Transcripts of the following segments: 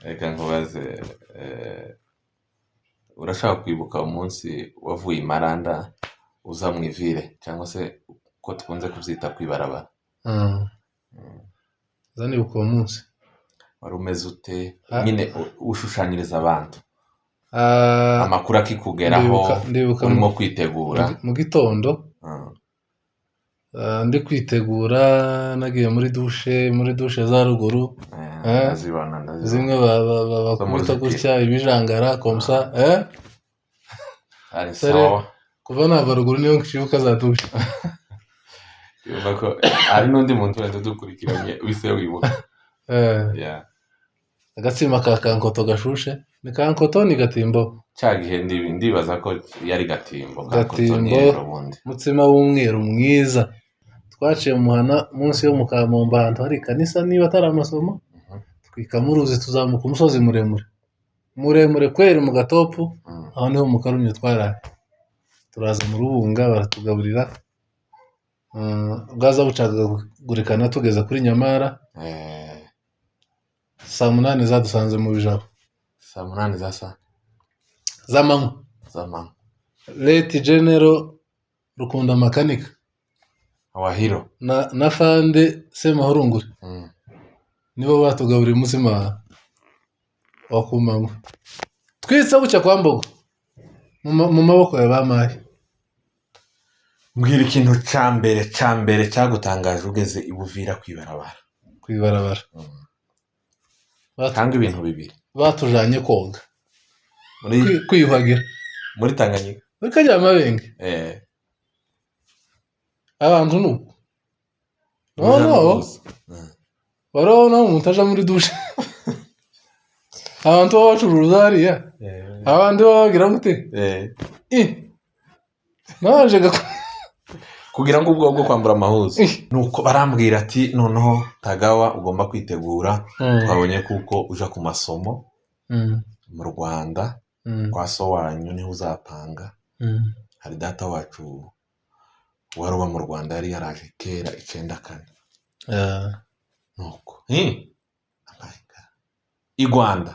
reka nkubaze urashaka kwibuka umunsi wavuye i Maranda uza mu ivire cyangwa se ko tukunze kubyita kwibarabara? Zanibuka uwo munsi wari umeze ute nyine ushushanyiriza abantu amakuru akikugeraho urimo kwitegura mu gitondo ndi kwitegura nagiye muri dushe za ruguru zimwe bakubita gutya ibijangara komsa ari sawa kuva nava ruguru niyo nshibuka za dushe hari n'undi muntu wenda dukurikiranye wise wibuka agatsima ka kankoto gashushe ni kankoto ni gatimbo cyagihe ndibaza ko yari gatimbo mutsima w'umweru mwiza twaciye muhana munsi yo mu Kamombo ahantu hari kanisa niba atari amasomo twikamo uruzi tuzamuka umusozi muremure kweri mu gatopu aho niho mu Karumyo twaraye turaza mu Rubunga baratugaburira bwaza bucagagurikana tugeza kuri Nyamara saa 8 zadusanze mu Bijabo. Saa 8 z'amanywa Leti General Rukunda makanika Wahiro na Fande Semahurungure nibo batugaburira umutsima wa kumanywa twitsa bucya kwa Mbogo mu maboko ya bamaye. Mbwira ikintu cya mbere cyagutangaje ugeze i Buvira kwibarabara tanga ibintu bibiri batujanye koga kwiyuhagira muri Tanganyika muri Kanyamabenge abantu nuko barabona umuntu aja muri dushe abantu bacuruza hariya abandi bagira gute naje kugira ngo ubwo bwo kwambura amahuzu nuko barambwira ati noneho Tagawa ugomba kwitegura twabonye kuko uja ku masomo mu Rwanda kwa so wanyu niho uzapanga hari data wacu waruba mu Rwanda yari yaraje kera 94 nuko i Rwanda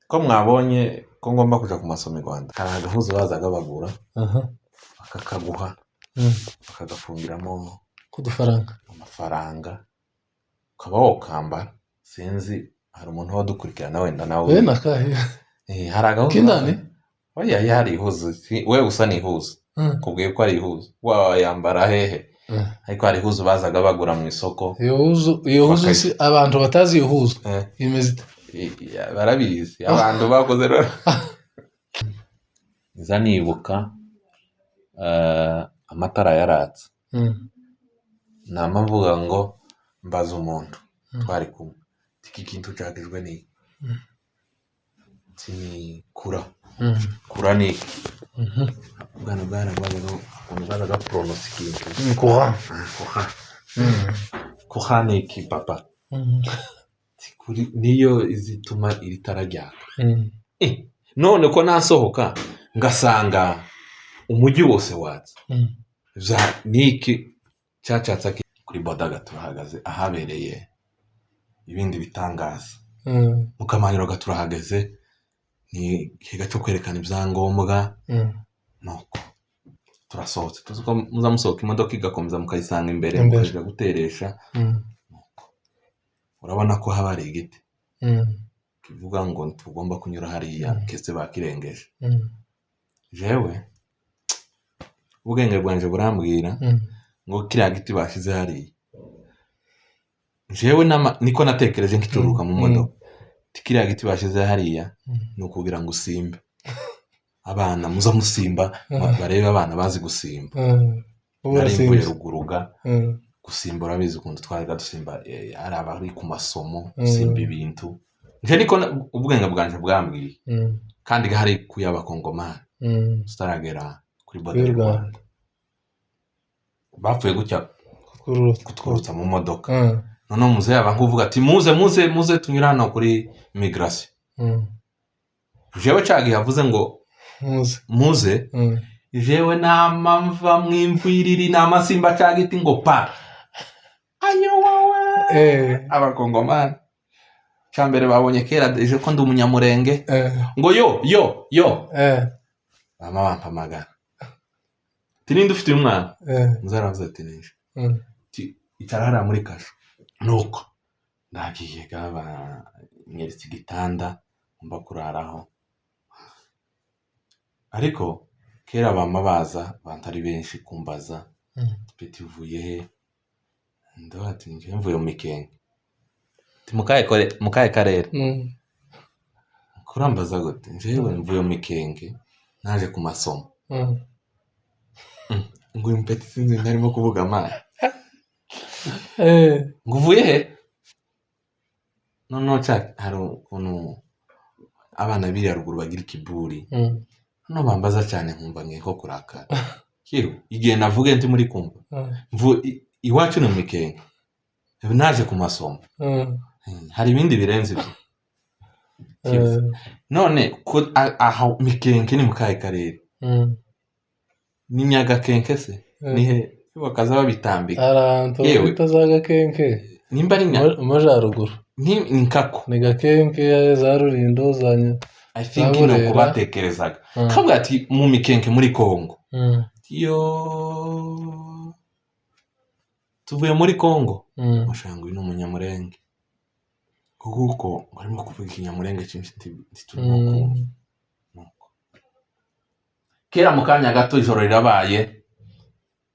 ko mwabonye ko ngomba kuja ku masomo i Rwanda hari agahuzu bazaga bagura bakakaguha bakagafungiramo amafaranga ukaba wokambara sinzi hari umuntu wadukurikirana wenda nawe hari agahuzu kindani oya yari ihuzu wewe usa n'ihuzu kubwiye ko ari ihuzu wayambara hehe ariko hari ihuzu bazaga bagura mu isoko iyo huzu si abantu batazi iyo huzu imeze barabizi abantu bakoze rero nibuka amatara yaratse nama mvuga ngo mbaza umuntu twari kumwe iki kintu cyagijwe ni kura ni bwana bazaga pronostic kuha ni iki papa niyo izituma iri tara ryaka none ko nasohoka ngasanga umujyi wose watse niki cyacatsa kuri Bodaga turahagaze ahabereye ibindi bitangaza mu Kamaniro gaturahagaze ni kiga cyo kwerekana ibyangombwa nuko turasohotse tuzuko muzamusohoka imodoka igakomeza mukayisanga imbere mukaja guteresha urabona ko habari igiti kivuga ngo tugomba kunyura hariya kese bakirengeje jewe ubwenge bwanje burambwira ngo kiriya giti bashize hariya jewe niko natekereje nkituruka mu modoka kiriya giti bashize hariya ni ukugira ngo usimbe abana muza musimba barebe abana bazi gusimba narimbuye ruguruga gusimba urabizi ukuntu twariga dusimba ari abari ku masomo gusimba ibintu nje niko ubwenge bwanje bwambwiye kandi hari kuyabakongomani staragera kuri Bodaga bapfuye gutya kutwurutsa mu modoka none muze abantu uvuga ati muze tunyurana kuri immigration jewe cyagi yavuze ngo muze jewe namamva mwimvwiriri namasimba cyagiti ngo pa ayo wawe abakongomani cyambere babonye kera ejo ko ndi umunyamurenge ngo yo mama bampamagara tininde ufite umwana nzaravuze ati nije itarara muri kasho nuko ndagiye gaba nyeretse igitanda mba kuraraho ariko kera bama baza bantari benshi kumbaza peti uvuye he ndabati nje mvuye mu Mikenge mukaye karere kurambaza gute njewe mvuye mu Mikenge naje ku masomo ngo impeti sinzi ntarimo kuvuga amana ngo uvuye he no cya hari ukuntu abana biri haruguru bagira ikiburi no bambaza cyane nkumva nkeko kurakara kiyo igihe navuge ndi muri kumva iwacu ni mu Mikenge naje ku masomo hari ibindi birenze ibyo none ko aho Mikenge ni mukaye karere ni Nyagakenke se nihe bakaza babitambika aranto bitazagakenke nimba ari amajaruguru ni nkako ni Gakenke za Rulindo zanya I think no kubatekerezaga kabwa ati mu Mikenge muri Kongo yo tuvuye muri Kongo mushango ino munyamurenge kuko barimo kuvuga ikinyamurenge cyinshi turimo kera mu kanya gato ijoro rirabaye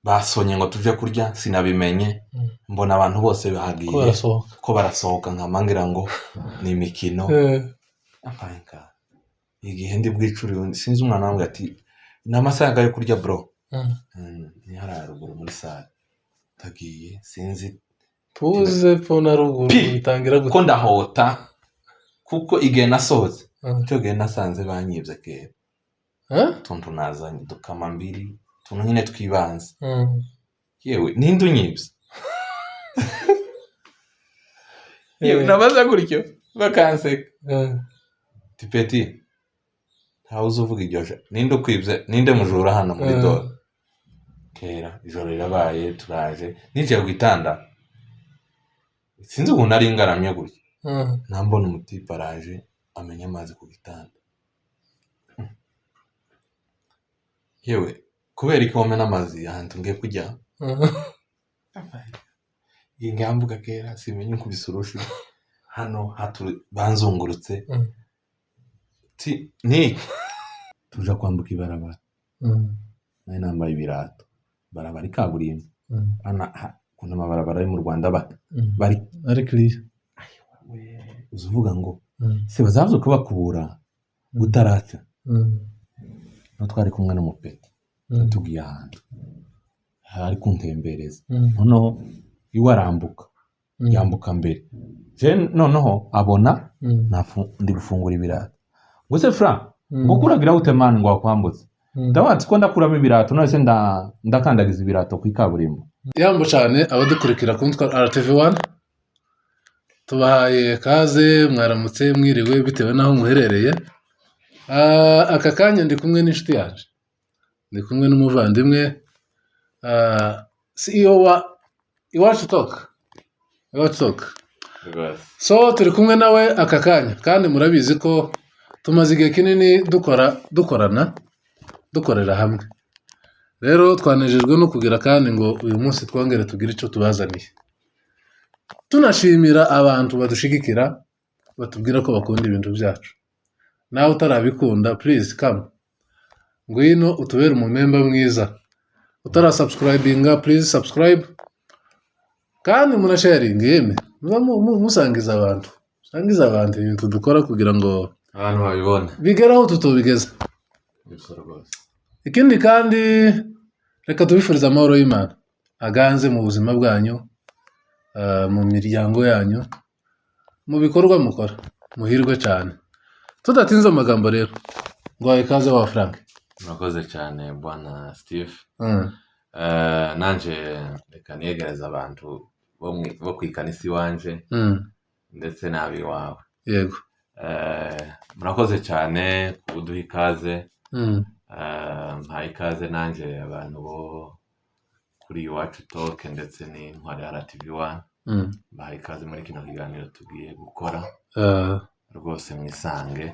basonye ngo tuje kurya sinabimenye mbona abantu bose bahagiye ko barasohoka nkamangira ngo ni imikino apanka igihe ndi bwicuri sinzi umwana wangu ati namasaga yo kurya bro ni hararuguru muri sale tagiye sinzi tuze pona ruguru bitangira ko ndahota kuko igihe nasohotse cyo gihe nasanze banyibye kera tuntu nazanye dukama mbiri tuntu nyine twibanze yewe ninde unyibye yewe nabaza gutyo bakanseka tipeti ntawe uzuvuga iryo ninde ukwibye ninde mujura hano muri dore kera ijoro rirabaye turaje nije gwitanda sinzi ukuntu ari ngaramye gutya nambona umutipe araje amenya amazi ku gitanda yewe kubera iki wamena amazi ahantu ngiye kujya ingambuka kera simenye nkubisurushi hano banzungurutse ni tuja kwambuka ibarabara nayo nambaye ibirato barabara ikaburimbo kuna mabarabara yo mu Rwanda bari clear uzuvuga ngo se bazavuze ko bakubura gutaraca no twari kumwe n'umupeti tugiye ahantu hari kuntembereza noneho iwe arambuka yambuka mbere je noneho abona ndi gufungura ibirato ngo se Frank ngo kuragira ute man ngo akwambutse ndabati ko ndakuramo ibirato none se ndakandagiza ibirato ku ikaburimbo yambo cyane abadukurikira ku ntwa RTV1 tubahaye kaze mwaramutse mwiriwe bitewe naho muherereye aka kanya ndi kumwe n'inshuti yaje ndi kumwe n'umuvandimwe CEO wa Iwacu Talk so turi kumwe nawe aka kanya kandi murabizi ko tumaze igihe kinini dukorera hamwe rero twanejejwe no kugira kandi ngo uyu munsi twongere tugire icyo tubazaniye tunashimira abantu badushigikira batubwira ko bakunda ibintu byacu nawe utarabikunda please come ngwino utubere umumemba mwiza utarasubscribinga please subscribe kandi munasharing yeme musangiza abantu ibintu dukora kugira ngo abantu babibone bigeraho tutobigeza ikindi kandi reka tubifuriza amahoro y'Imana aganze mu buzima bwanyu mu miryango yanyu mu bikorwa mukora muhirwe cyane tudatinze amagambo rero ngo ikaze wa Frank murakoze cyane bwana Steve nanje reka niyegereza abantu bo kwikanisi wanje ndetse nabi wawe yego murakoze cyane kuduha ikaze nta ikaze nanje abantu bo kuri Iwacu Talk ndetse n'intwari RTV1 bahaye ikaze muri kino kiganiro tugiye gukora rwose mwisange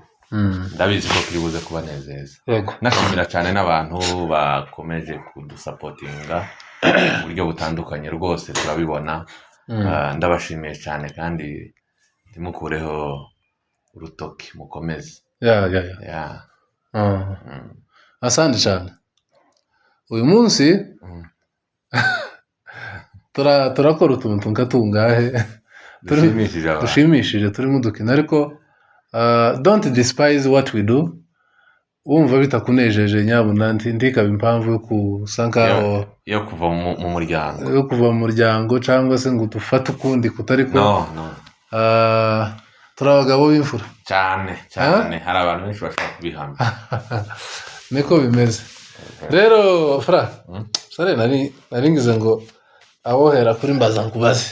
ndabizi ko kiri buze kubanezeza nashimira cyane n'abantu bakomeje kudusapotinga mu buryo butandukanye rwose turabibona ndabashimiye cyane kandi ntimukureho urutoki mukomeze asante cyane uyu munsi turakora utuntu tungahe dushimishije turimo dukina ariko don't despise what we do wumva bitakunejeje nyabuna ndikaba impamvu yo kusa nkaho yo kuva mu muryango cyangwa se ngo dufate ukundi kutari ko turi abagabo b'imfura cyane hari abantu benshi bashobora kubihamya niko bimeze rero fra sare naringize ngo abohera kuri mbaza nkubaze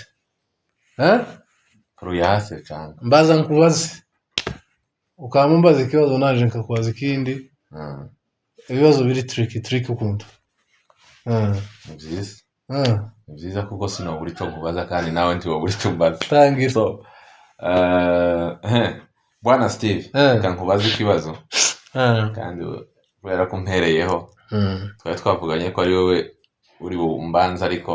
kuruyase cyane mbaza nkubaze ukamumbaza ikibazo naje nkakubaza ikindi ibibazo biri tricky ukunda ni byiza kuko sinobura icyo nkubaza kandi nawe ntiwobura icyo mbaza tangira bwana Steve reka nkubaze ikibazo kandi kubera ko mpereyeho twari twavuganye ko ari wowe uri bumbanza ariko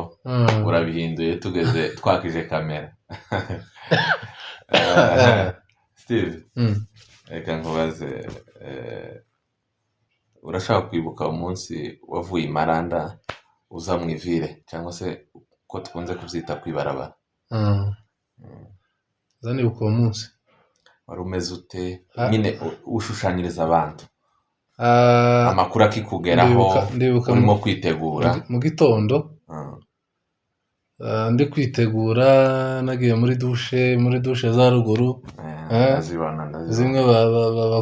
urabihinduye tugeze twakije kamera Steve reka nkubaze urashaka kwibuka umunsi wavuye Maranda uza mu ivire cyangwa se ko tukunze kubyita kwibarabara zanibuka uwo munsi wari umeze ute nyine ushushanyiriza abantu amakuru akikugeraho urimo kwitegura mu gitondo ndi kwitegura nagiye muri dushe za ruguru zimwe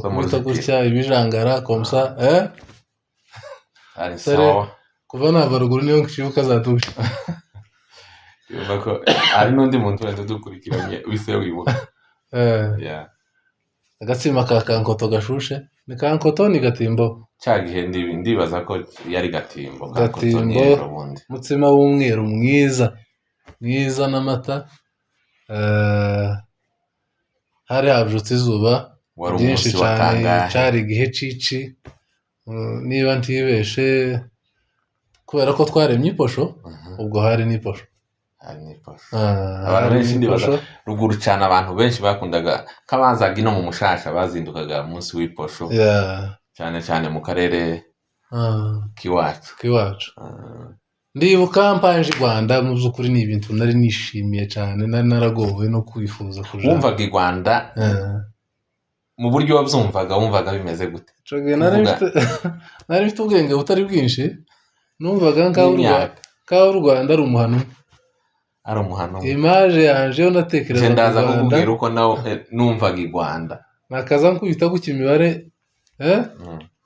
bakubita gutya ibijangara komsa ari sawa kuva nava ruguru niyo nshibuka za dushe hari n'undi muntu wenda dukurikiranye wise wibuka agatsima ka kankoto gashushe ni kankoto ni gatimbo cyagihe ndibaza ko yari gatimbo mutsima w'umweru mwiza n'amata hari habyutse izuba ryinshi cyane cyari igihe cici niba ntibeshe kubera ko twaremye iposho ubwo hari n'iposho abantu benshi ndibaza ruguru cyane abantu benshi bakundaga kabanzaga ino mu mushasha bazindukaga munsi w'iposho cyane mu karere kiwacu ndibuka mpanje Rwanda mu by'ukuri ni ibintu nari nishimiye cyane nari naragowe no kwifuza kuja wumvaga i Rwanda mu buryo wabyumvaga wumvaga bimeze gute nari mfite ubwenge butari bwinshi numvaga nkaho u Rwanda ari umuhano image yanje yo natekereza ndaza kukubwira uko nawe numvaga i Rwanda nakaza nkubita guca imibare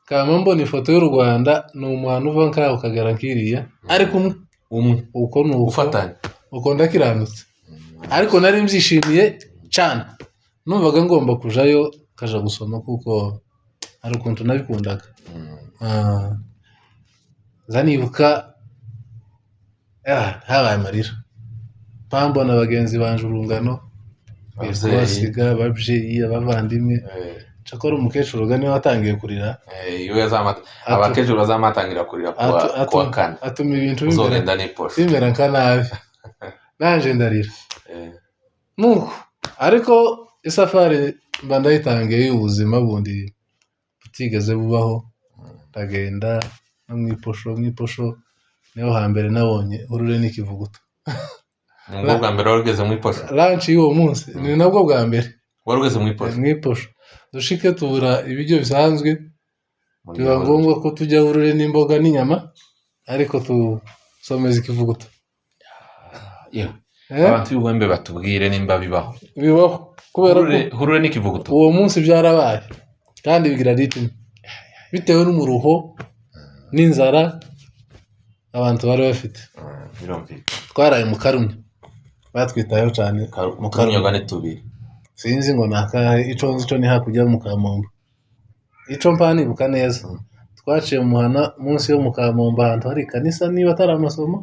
kama mbona ifoto y'u Rwanda ni umuhano uva nkaho kagara nkiriya ariko uko ni uko ndakiranutse ariko nari mbyishimiye cyane numvaga ngomba kujayo kaja gusoma kuko hari ukuntu nabikundaga zanibuka habaye amarira pambona abagenzi banje urungano basiga babyeyi abavandimwe cyakora umukecuru niwe watangiye kurira abakecuru bazamatangira kurira kuwa kane atuma ibintu uzogenda n'iposho bimera nka nabi nanje ndarira nuko ariko isafari mba ndayitangiye y'ubuzima bundi butigeze bubaho ndagenda no mw'iposho niho hambere nabonye urure n'ikivuguto nibwo bwa mbere wari ugeze mw'iposho lunch y'uwo munsi ni nabwo bwa mbere wari ugeze mw'iposho dushike tubura ibiryo bisanzwe biba ngombwa ko tujya urure n'imboga n'inyama ariko tusomeza ikivuguto abantu b'ubwembe batubwire nimba bibaho kubera ko urure n'ikivuguto uwo munsi byarabaye kandi bigira ritme bitewe n'umuruho n'inzara abantu bari bafite twaraye mu karumye batwitayeho cyane mu karumye gane tubiri sinzi ngo nakahe ico ni hakujya mu Kamombo ico mpanibuka neza twaciye mu muhana munsi yo mu Kamombo ahantu hari kanisa niba atari amasomo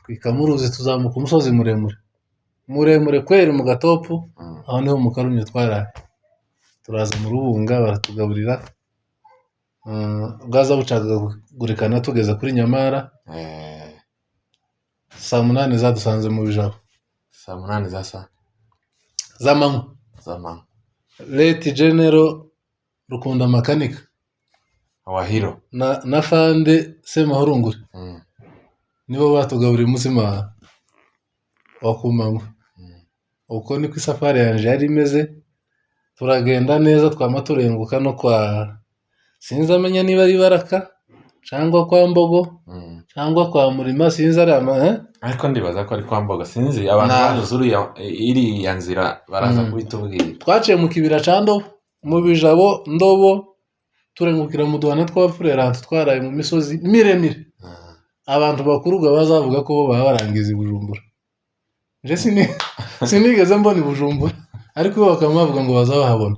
twika mu ruzi tuzamuka umusozi muremure muremure kweri mu gatopu aho niho mu Karumye twaraye turaza mu Rubunga baratugaburira bwaza bucagagurikana tugeze kuri Nyamara saa 8 zadusanze mu Bijabo saa 8 z'amanywa Late General Rukunda Makanika Awahiro na Fande Semahurungure nibo batugaburiye umutsima wa kumanywa uko niko isafari yanje yari imeze turagenda neza twama turenguka no kwa sinzi amenya niba ari Baraka cyangwa kwa Mbogo cyangwa kwa Murima sinzi ari ariko ndibaza ko ari kwa Mbogo sinzi abantu bazuriye iri yanzira baraza kubitubwira twaciye mu kibira ca Ndobo mu Bijabo Ndobo turengukira mu duhana tw'abafurera twaraye mu misozi miremire abantu bakuruga bazavuga ko bo baba barangiza Bujumbura je sinigeze mbona Bujumbura ariko bakaba bavuga ngo bazabahabona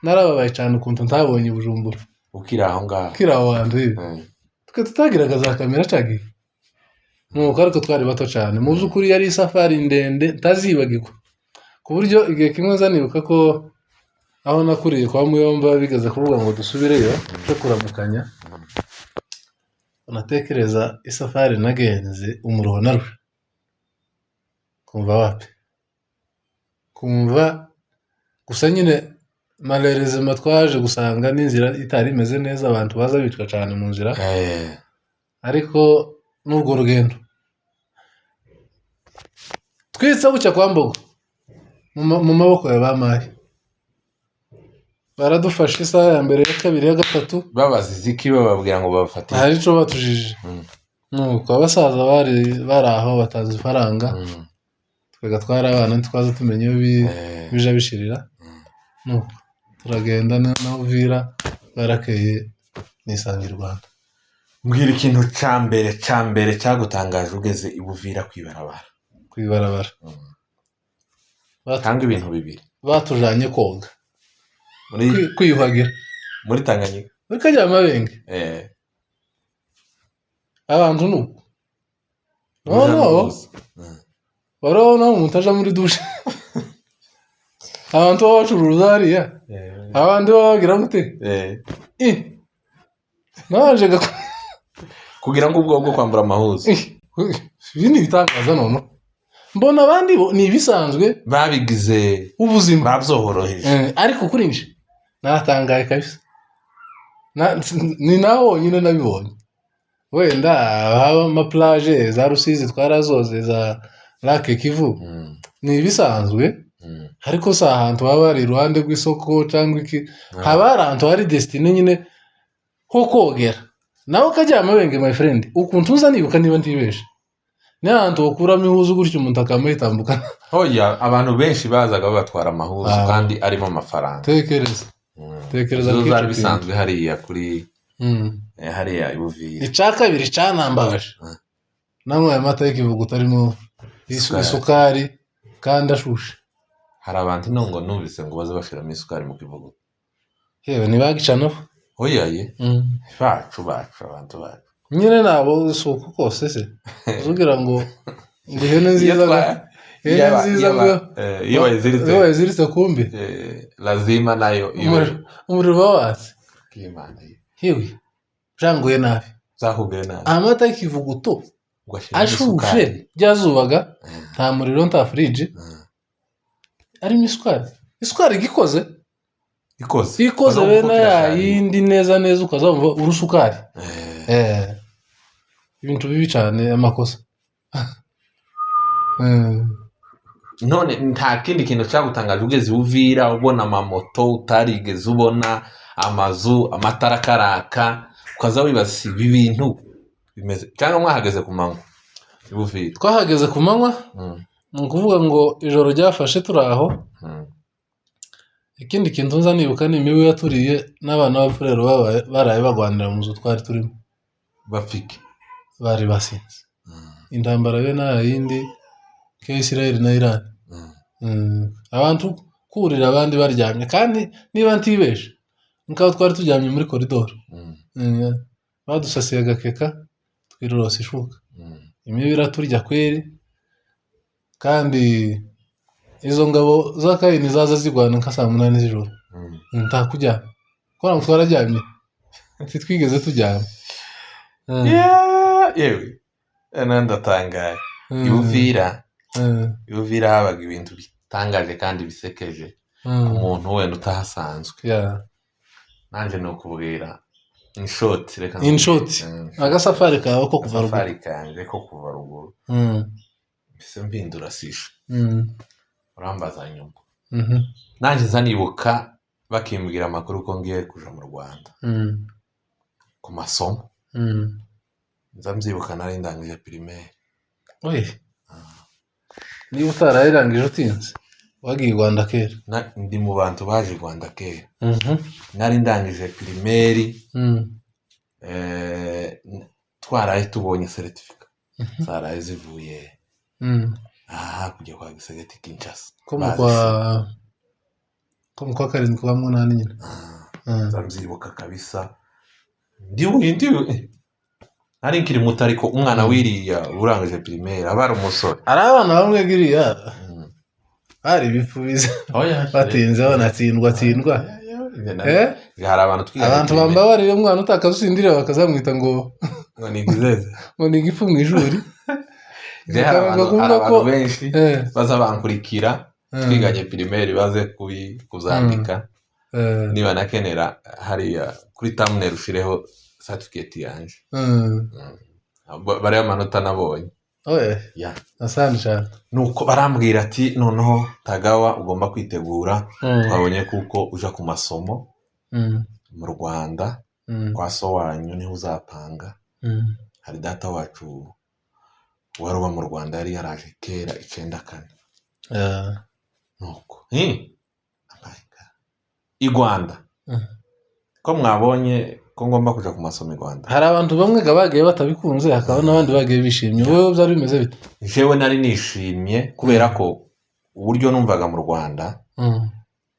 narababaye cyane ukuntu ntabonye Bujumbura ukira aho ngaho ukira aho hanze twe tutagiraga za kamera cagiye nuko ariko twari bato cyane mu byukuri yari safari ndende ntazibagirwa ku buryo igihe kimwe zanibuka ko aho nakuriye kwa Muyomba bigaze kuvuga ngo dusubireyo cyo kuramukanya unatekereza isafari nagenze umuruho narusha kumva wapi kumva gusa nyine malerezema twaje gusanga n'inzira itari imeze neza abantu baza bitwa cyane mu nzira ariko n'ubwo rugendo twitsa bucya kwa Mbogo mu maboko ya bamaye baradufasha isaha ya mbere ya kabiri ya gatatu babazize iki bababwira ngo babafatire hari ico batujije nuko abasaza bari aho batanze ifaranga twega twara abana twaza tumenye iyo bija bishirira nuko turagenda na Uvira barakeye nisangira Rwanda mbwira ikintu ca mbere cyagutangaje ugeze ibuvira kwibarabara batanga ibintu bibiri batujanye koga kwiyuhagira muri Tanganyika muri Kanyamabenge abantu nuko no barabona umuntu aja muri dushe abantu bacuruza hariya abandi bagira gute naje kugira ngo ubwo bwo kwambura amahuzu ibindi bitangaza none mbona abandi ni ibisanzwe babigize ubuzima babyohoroheje ariko kuri nje natangaye kabisa ni naho nyine nabibonye wenda haba ama plage za Rusizi twarazoze za Lake Kivu ni ibisanzwe ariko sa ahantu baba bari iruhande rw'isoko cyangwa iki haba ahantu hari destiny nyine ho kogera nawe Kanyamabenge my friend ukuntu uza nibuka niba ntibeshe ni ahantu ukuramo ihuzu gutyo umuntu akamuhitambuka hoya abantu benshi bazaga babatwara amahuzu kandi arimo amafaranga tekereza ko zari bisanzwe hariya kuri hariya ibuvira icya kabiri cyanambaje namwe amata y'ikivuguto arimo isukari kandi ashushe hari abantu ngo numvise ngo baze bashiramo isukari mu kivuguto yewe ntibagicanaho hoya bacu abantu bacu nyine nabo isuku kose se uzugira ngo ihene nziza iyo wayiziritse kumbi lazima nayo umuriro watse hiwe janguye nabi zakubwiye nabi amata y'ikivuguto ashushe byazubaga nta muriro nta fridge arimo isukari ikoze bene yindi neza ukazumva urusukari ibintu bibi cyane amakosa none nta kindi kintu cyagutangaje ugeze Uvira ubona amamoto utarigeze ubona amazu amatara karaka ukaza wibaza ibi bintu bimeze cyangwa mwahageze ku manywa Uvira twahageze ku manywa ni ukuvuga ngo ijoro ryafashe turi aho ikindi kintu nza nibuka ni imibu yaturiye n'abana b'abafurero baraye bagwanira mu nzu twari turimo bafike bari basinze intambara be n'ayindi k'Israel na Iran abantu kurira abandi baryamye kandi niba ntibeshe nkaho twari turyamye muri koridoro badusasiye agakeka twirorose ishuka imibu iraturya kweri kandi izo ngabo za Kayini zaza zigwana nka saa 8 z'ijoro ntakujyana kora ngo twararyamye twigeze tujyana yewe nandatangaye Uvira habaga ibintu bitangaje kandi bisekeje ku muntu wenda utahasanzwe nanje no kubwira inshoti agasafari kawe ko kuva ruguru safari kanje ko kuva ruguru mbese mbindura sisha urambaza nyuma nanje zanibuka bakimbwira amakuru ko ngiye kuja mu Rwanda ku masomo nzamzibuka nari ndangije primaire niba utarayirangije utinze wagiye Rwanda kera ndi mu bantu baje Rwanda kera nari ndangije primaire twaraye tubonye certificate zaraye zivuye kujya kwa Gisagati Kinshasa ko mu kwa karindwi kwa munani nyine nzamzibuka kabisa ndiwe ari nkiri muto ariko umwana wiriya urangije primaire abari umusore ari abana bamwe giriya hari bifubiza batinze banatsindwa hari abantu bamba barire umwana utakazusindira bakazamwita ngo nigizeze ngo nigifu mu ijuri abantu benshi baza bankurikira twiganye primaire baze kuzandika niba nakenera hariya kuri thumbnail ushireho certificate yanje bari amanota nabonye asante cyane nuko barambwira ati noneho Tagawa ugomba kwitegura twabonye kuko uja ku masomo mu Rwanda kwa so wanyu niho uzapanga hari data wacu waruba mu Rwanda yari yaraje kera 94 nuko i Rwanda ko mwabonye ko ngomba kuja ku masomo i Rwanda hari abantu bamwe gabagiye batabikunze hakaba n'abandi bagiye bishimye wowe byari bimeze bite jewe nari nishimye kubera ko uburyo numvaga mu Rwanda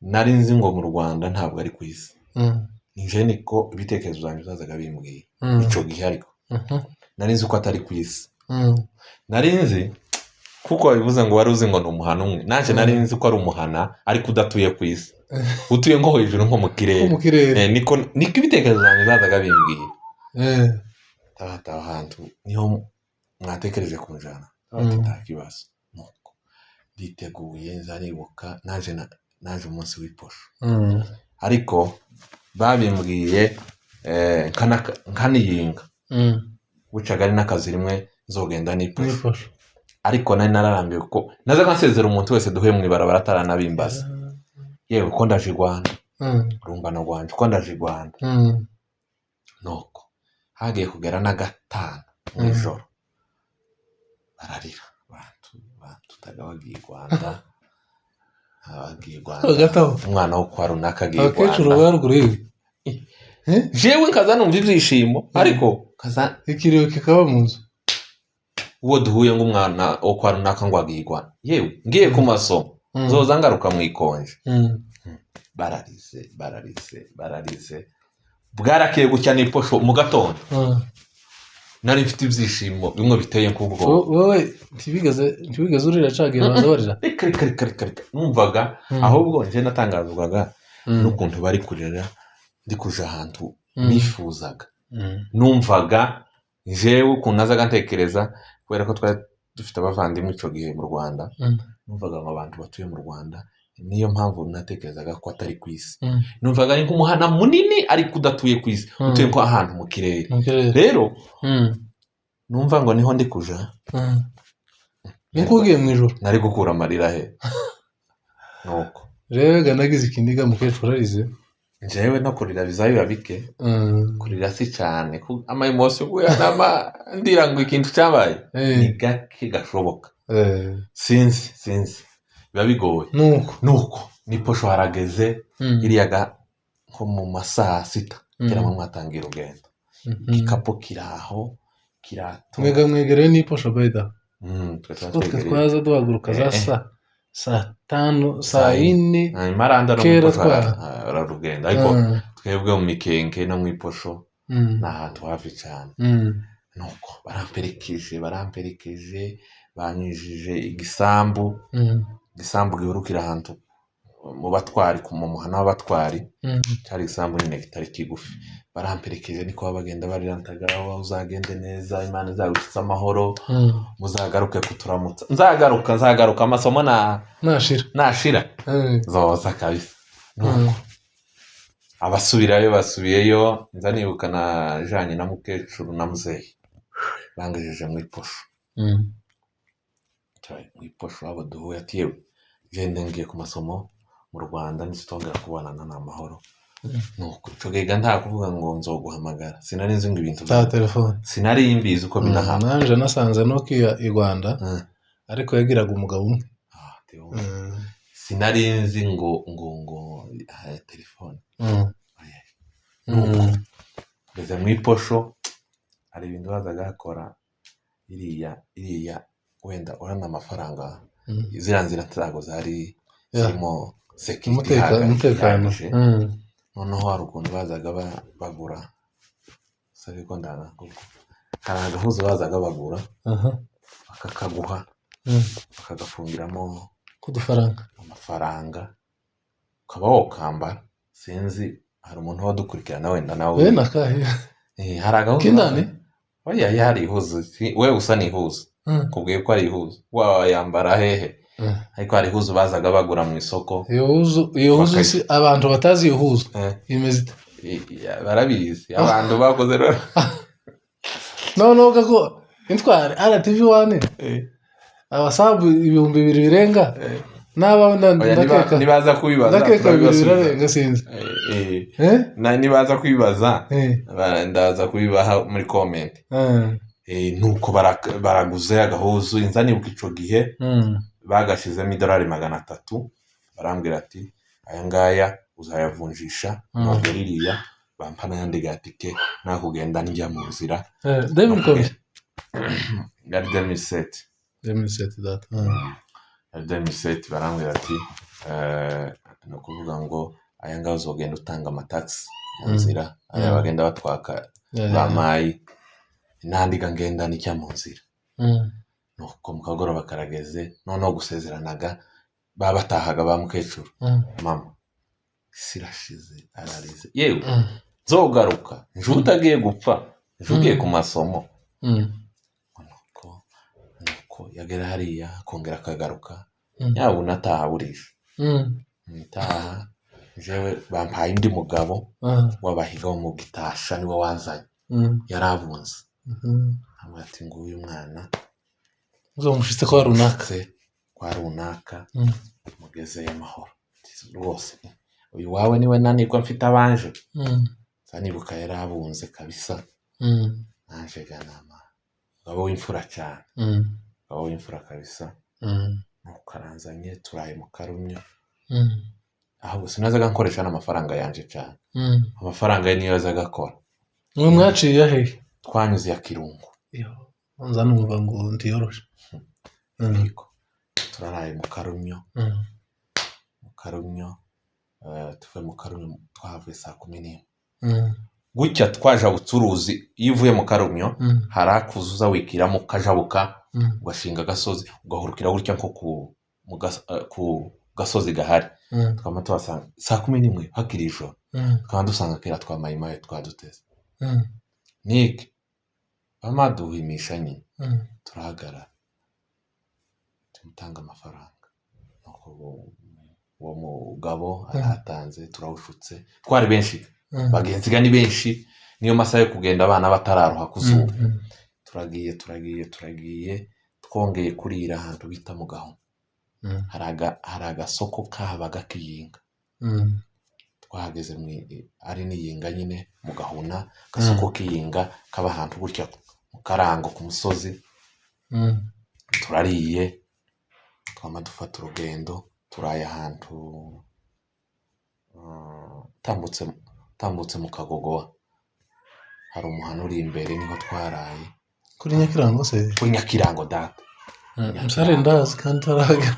nari nzi ngo mu Rwanda ntabwo ari kwisi nje niko ibitekerezo zanjye zazaga bimbwiye ico gihe ariko nari nzi ko atari kwisi nari nzi kuko bivuze ngo wari uzi ngo n'umuhana umwe nanje nari nzi ko ari umuhana ariko udatuye kwisi utuye ngo hejuru nko mu kirere niko ibitekerezo zanjye zazaga bimbwiye tata ahantu niho mwatekereje kunjana atakibazo nuko nditeguye nzaribuka naje umunsi w'iposho ariko babimbwiye nkaniyinga bucaga ari n'akazi rimwe nzogenda n'iposho ariko nari nararambiwe ko nazaga nsezera umuntu wese duhuye mu ibarabara ataranabimbaza yewe ko ndaje i Rwanda urungano rwanje ko ndaje i Rwanda nuko hagiye kugera na 5 mw'ijoro bararira bantu Tagawagiye i Rwanda umwana wo kwa runaka agiye i Rwanda akecuru baruguru jewe nkaza numva ibyishimo ariko kaza ikiriyo kikaba mu nzu uwo duhuye ngo umwana wo kwa runaka ngo agiye i Rwanda yewe ngiye ku masomo zoza ngaruka mu ikonje bararize bwarakiye gucya n'iposho mu gatondo nari mfite ibyishimo bimwe biteye nk'ubwo wowe ntibigeze urira cagiye bazabarira numvaga ahubwo nje natangazwaga n'ukuntu bari kurera ndi kuja ahantu nifuzaga numvaga jewe ukuntu nazaga ntekereza kubera ko twari dufite abavandimwe ico gihe mu Rwanda numvaga ngo abantu batuye mu Rwanda niyo mpamvu natekerezaga ko atari kwisi numvaga ari nk'umuhana munini ariko udatuye kwisi utuye ko ahantu mu kirere rero numva ngo niho ndi kuja niko ugiye mu ijoro nari gukura amarira he nuko rero ganagize ikindiga mukecuru arize jewe no kurira bizabiba bike kurira si cyane ama emotion guyanama ndira ngo ikintu cyabaye ni gake gashoboka sinzi biba bigoye nuko niposho harageze iriyaga nko mu masaha 6 kera mu mwatangira urugendo igikapo kiraho kirato mwegereye niposho bayida twaza duhaguruka za saa 5 saa 4 maranda no niposho ararugenda ariko twebwe mu mikenke no mu iposho n'ahantu hafi cyane nuko baramperekeje banyujije igisambu gihurukira ahantu mu batwari mu muhana w'abatwari cyari igisambu nyine kitari kigufi baramperekeje niko bagenda barirantagara aho uzagende neza Imana izagushyitsa amahoro muzagaruke kuturamutsa nzagaruka amasomo nashira zoza kabisa abasubirayo basubiyeyo nza nibuka najanye na mukecuru na muzehe bangejeje mu iposho mu iposho abo duhuye ati yewe gende ngiye ku masomo mu Rwanda ntitongera kubonana n'amahoro nuko tugega nta kuvuga ngo nzoguhamagara sinari nzi ngo ibintu za telefone sinari imbizi uko binaha nanje nasanze no i Rwanda ariko yagiraga umugabo umwe sinari nzi ngo telefone nuko ngeze mu iposho hari ibintu bazaga akora iriya wenda urana amafaranga ziriya nzira ntago zari zirimo umutekano noneho hari ukuntu bazaga bagura sabe ko ndana hari agahuzo bazaga bagura bakakaguha bakagafungiramo kudufaranga amafaranga ukaba wokambara sinzi hari umuntu wadukurikirana wenda nawe nakahe hari agahuzo kindani oya hari ihuzo wewe usa n'ihuzo kubwiye ko ari ihuzo wayambara hehe ariko hari ihuzo bazaga bagura mu isoko iyo huzo si abantu batazi iyo huzo imeze barabizi abantu bakoze rero no gako intware RTV1 abasabu 2000 birenga naba ndakeka nibaza kubibaza ndakeka birenga sinzi nibaza kubibaza ndaza kubibaha muri comment nuko baraguze agahuzu inza nibuka ico gihe bagashizemo $300 barambwira ati aya ngaya uzayavunjisha noguririya bampa n'ayandi gatike nakugenda njya mu nzira yari 2007 barambwira ati no kuvuga ngo aya ngaya uzogenda utanga amataxi mu nzira aya bagenda batwaka bamayi nandiga ngenda n'icya mu nzira nuko mukagoroba karageze noneho gusezeranaga babatahaga ba mukecuru mama sirashize ararize yewe nzogaruka nje utagiye gupfa nje ugiye ku masomo nuko yagera hariya kongera akagaruka yaba unataha burisha ntaha jewe bampaye indi mugabo wabahiga wo mu gitasha niwe wazanye yarabunze amati ngo uyu mwana uzomushitse kwa runaka mugeze amahoro rwose uyu wawe niwe naniko mfite abanje zanibuka yarabunze kabisa naje ganama ngabo w'imfura cyane ngabo w'imfura kabisa nukaranzanye turaye mu karumyo aho sinazaga nkoresha n'amafaranga yanje cyane amafaranga ye niyo yazaga akora mwe mwaciye he twanyuze ya Kirungu nza numva ngo ndiyoroshe niko turaraye mu karumyo tuvuye mu karumyo twavuye 11:00 gutya twaje ubucuruzi iyo uvuye mu karumyo harakuzuza wikiramo kajabuka ugashinga gasozi ugahurukira gutya nko ku gasozi gahari twama twasanga 11:00 hakiri ijoro twama dusanga kera twamayimaye twaduteze niki bamaduhimisha nyine turahagara tumutanga amafaranga uwo mugabo aratanze turawushutse twari benshi bagenzi gani benshi niyo masaha yo kugenda abana batararuha kuzuba turagiye twongeye kurira ahantu bita mu gaho hari agasoko kahabaga kiyinga twahageze ari niyinga nyine mu gahuna gasoko kiyinga kaba ahantu gutya mu karango ku musozi turariye twama dufata urugendo turaye ahantu tambutse mu Kagogowa hari umuhano uri imbere niho twaraye kuri Nyakirango se kuri Nyakirango data msare ndazi kandi taraga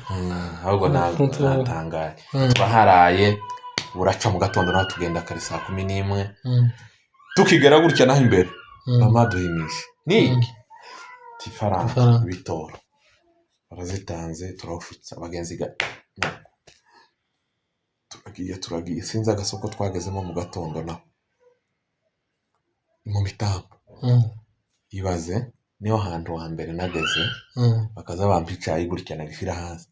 ahubwo natangaye twaharaye buraca mu gatondo naho tugenda kare 11:00 tukigera gutya naho imbere bamaduhimisha niki tifaranga bitoro barazitanze turawushutsa abagenzi turagiye sinzi agasoko twagezemo mu gatondo naho mu Mitamba ibaze niyo hantu hambere nageze bakaza bampa icayi gutya nagishira hasi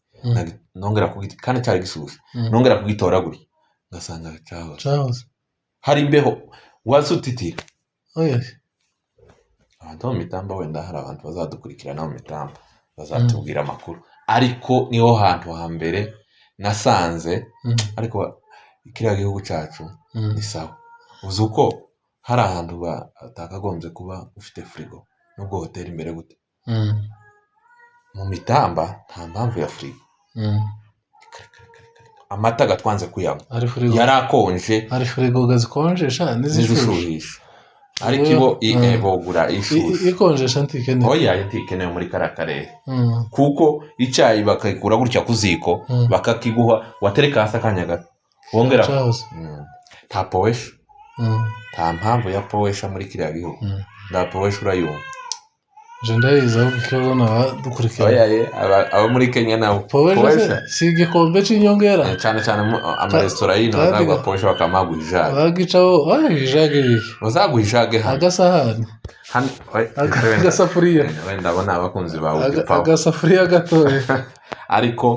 nongera kugita kandi cyari gishushe nongera kugitora gutya ngasanga cahoze hari imbeho wasutitira abantu mu Mitamba wenda hari abantu bazadukurikirana mu Mitamba bazatubwira amakuru ariko niho hantu hambere nasanze ariko kiriya gihugu cacu ni sawa uzuko hari ahantu batakagombye kuba ufite frigo nubwo hotel imbere gute mu Mitamba nta mpamvu ya frigo amata gatwanze kuyanywa yarakonje ari frigo gazikonjesha n'izishuhisha ariko ibo bogura ishusho ikonjesha ntikene oya ntikene muri karakarere kuko icyayi bakayikura gutya kuziko bakakiguha watereka hasi akanya gato wongera nta powesha nta mpamvu ya powesha muri kiriya gihugu nda powesha urayumva je ndayiza ukibona dukurikira abo muri Kenya nabo powesha si igikombe cy'inyongera cyane amaresitora y'ino ntabwo powesha bakamaguha bagicaho ijage bazaguhijage agasahani agasafuriya wenda abona abakunzi bawe agasafuriya gatoya ariko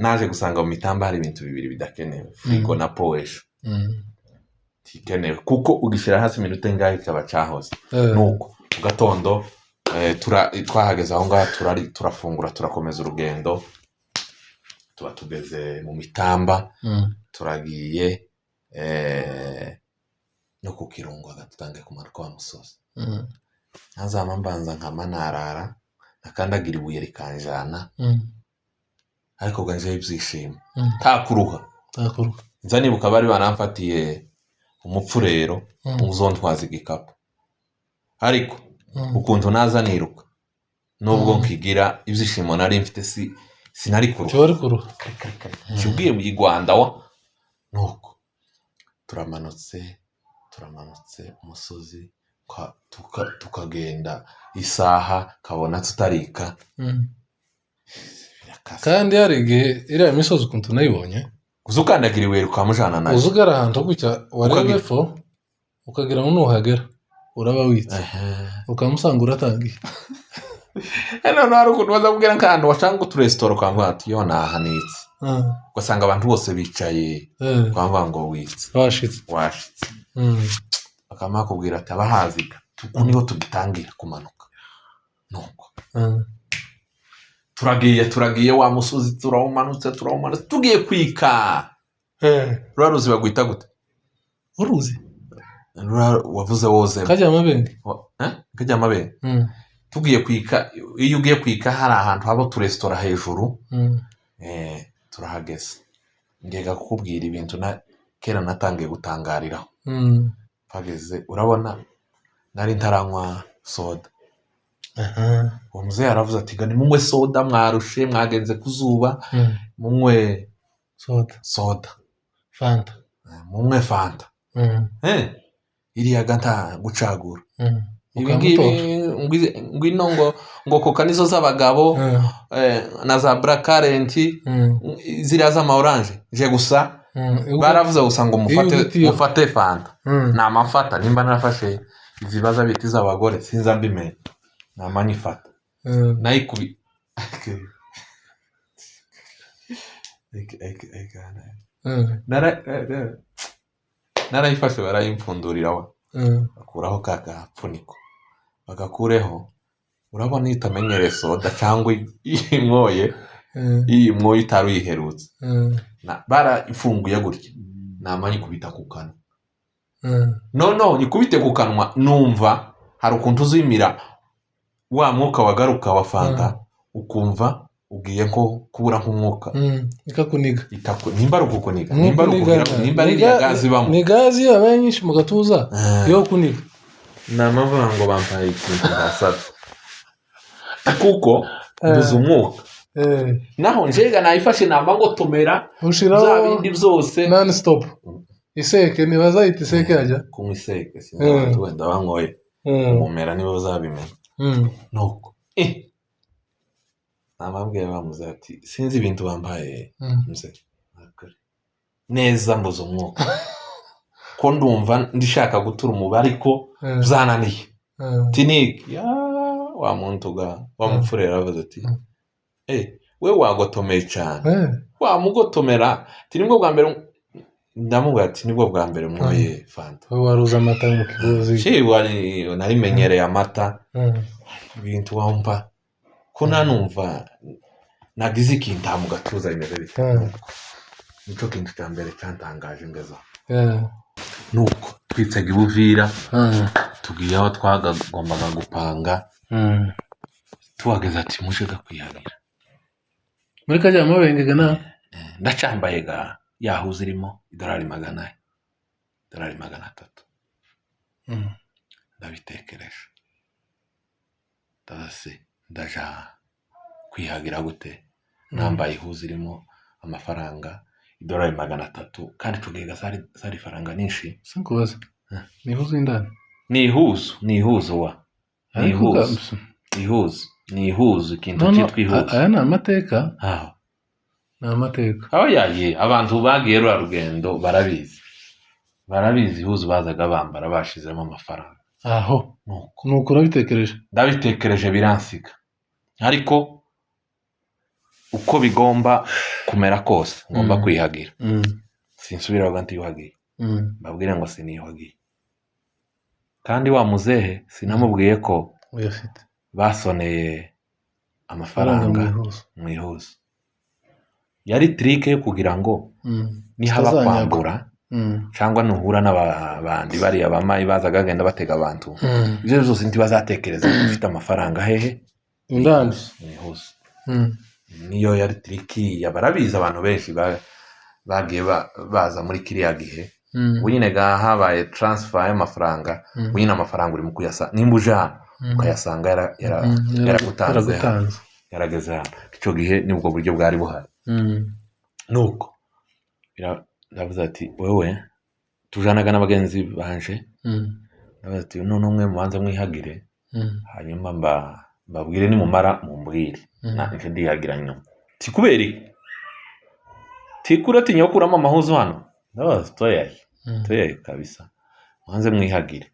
naje gusanga mu Mitamba hari ibintu bibiri bidakenewe frigo na powesha tikenewe kuko ugishira hasi iminota ingahe kaba cahoze nuko gatondo twahageze aho ngaho turafungura turakomeza urugendo tuba tugeze mu Mitamba turagiye no ku Kirungu gatutange kumanuka wa musozi nazama mbanza nkamanarara nakandagira ibuye rikanjana ariko ganje ibyishimo takuruha nza nibuka bari banamfatiye umupfurero uzontwaza igikapu ariko ukuntu naza niruka nubwo nkigira ibyishimo nari mfite sinari kuruha cyubwiye mu Rwanda wa nuko turamanutse umusozi tukagenda isaha kabona tutarika kandi hari igihe iriya misozi ukuntu nayibonye uzukandagira ibuye rukamujana nayo uzugara ahantu gutya warebe fo ukagira ngo nuhagera uraba witse ukamusanga uratangiye none hari ukuntu baza kubwira nk'ahantu washanga uturesitora ukavuga ati yo nahanitse ugasanga abantu bose bicaye ukavuga ngo witse washitse bakama kubwira ati abahaziga tuku niho tugitangira kumanuka nuko turagiye wa musozi turawumanutse tugiye kwika ruraruzi bagwita gute uruzi wavuze woze kajya amabenge tugiye kwika iyo ugiye kwika hari ahantu haba uturesitora hejuru turahageze ngega kukubwira ibintu kera natangiye gutangariraho pageze urabona nari ntaranywa soda uwo muzehe yaravuze ati gani munywe soda mwarushe mwagenze kuzuba munywe soda fanta munywe fanta iriya ganta gucagura ibi ngwino ngo koka nizo z'abagabo na za black currant ziriya z'ama orange je gusa baravuze gusa ngo mufate fanta namafata nimba narafashe izibaza biti z'abagore sinza mbimenye namanyifata nayikubi narayifashe barayimfundurira bakuraho kagapfuniko bagakureho urabona itamenyereye soda cyangwa imwoye iyi mwoye itari uyiherutse barayifunguye gutya namanyi kubita ku kanwa no nyikubite ku kanwa numva hari ukuntu uzimira wa mwuka wagaruka wa fanta ukumva ugiye nko kubura nk'umwuka ikakuniga nimba ari ukukuniga nimba ari gazi bamo ni gazi yabaye nyinshi mu gatuza yo kuniga namavuga ngo bampaye ikintu basata kuko mbuze umwuka naho njega nayifashe namba ngo tomera za bindi byose non stop iseke nibazayita iseke yajya kunywa iseke sinzi wenda bangoye umumera nibo bazabimenya nuko namabwiye bamuze ati sinzi ibintu bambaye mze neza mbuze umwuka ko ndumva ndishaka gutura umubare ariko byananiye tiniki wa muntu wamufurera avuze ati we wagotomeye cyane wamugotomera nibwo bwa mbere ndamubwira ati nibwo bwa mbere mwoye fanta wowe waruza amata mu kigozi narimenyereye amata ibintu wampa ko nanumva nagize ikintu mu gatuza bimeze bite nicyo kintu cya mbere cyantangaje ngeza nuko twitsaga ibuvira tugiye aho twagombaga gupanga tuhageze ati muje gakwiharira muri kajya mabengega nawe ndacambaye ga yahuze irimo $100 $300 ndabitekereje ndase ndaja kwihagira gute nambaye ihuze irimo amafaranga $300 kandi tugega sari faranga nyinshi sinkubaza ni ihuze indani ni ihuze wa ni ihuze ikintu cyitwa ihuze aya ni amateka ni amateka aho yagiye abantu bagiye rugendo barabizi ihuze bazaga bambara bashizemo amafaranga aho nuko urabitekereje ndabitekereje biransiga ariko uko bigomba kumera kose ngomba kwihagira sinsubira bagandi yuhagiye babwire ngo siniyuhagiye kandi wa muzehe sinamubwiye ko uyafite basoneye amafaranga mu ihuze yari trike yo kugira ngo nihaba kwambura cyangwa nuhura n'abandi bari abamayi bazaga agenda batega abantu ibyo byose ntibazatekereza ko ufite amafaranga hehe indani mu ihuze niyo yari triki barabizi abantu benshi bagiye baza muri kiriya gihe nyine habaye transfer y'amafaranga nyine amafaranga uri mu kuyasa nimba uje hano ukayasanga yaragutanze yarageze hano icyo gihe nibwo buryo bwari buhari nuko ndavuze ati wewe tujanaga n'abagenzi banje ndavuze ati none umwe mubanza mwihagire hanyuma mbabwire nimumara mumbwire nanje ndihagira nyuma tikuberi tikura tinya kuramo amahuzo hano ndabaza toyaye kabisa mubanze mwihagire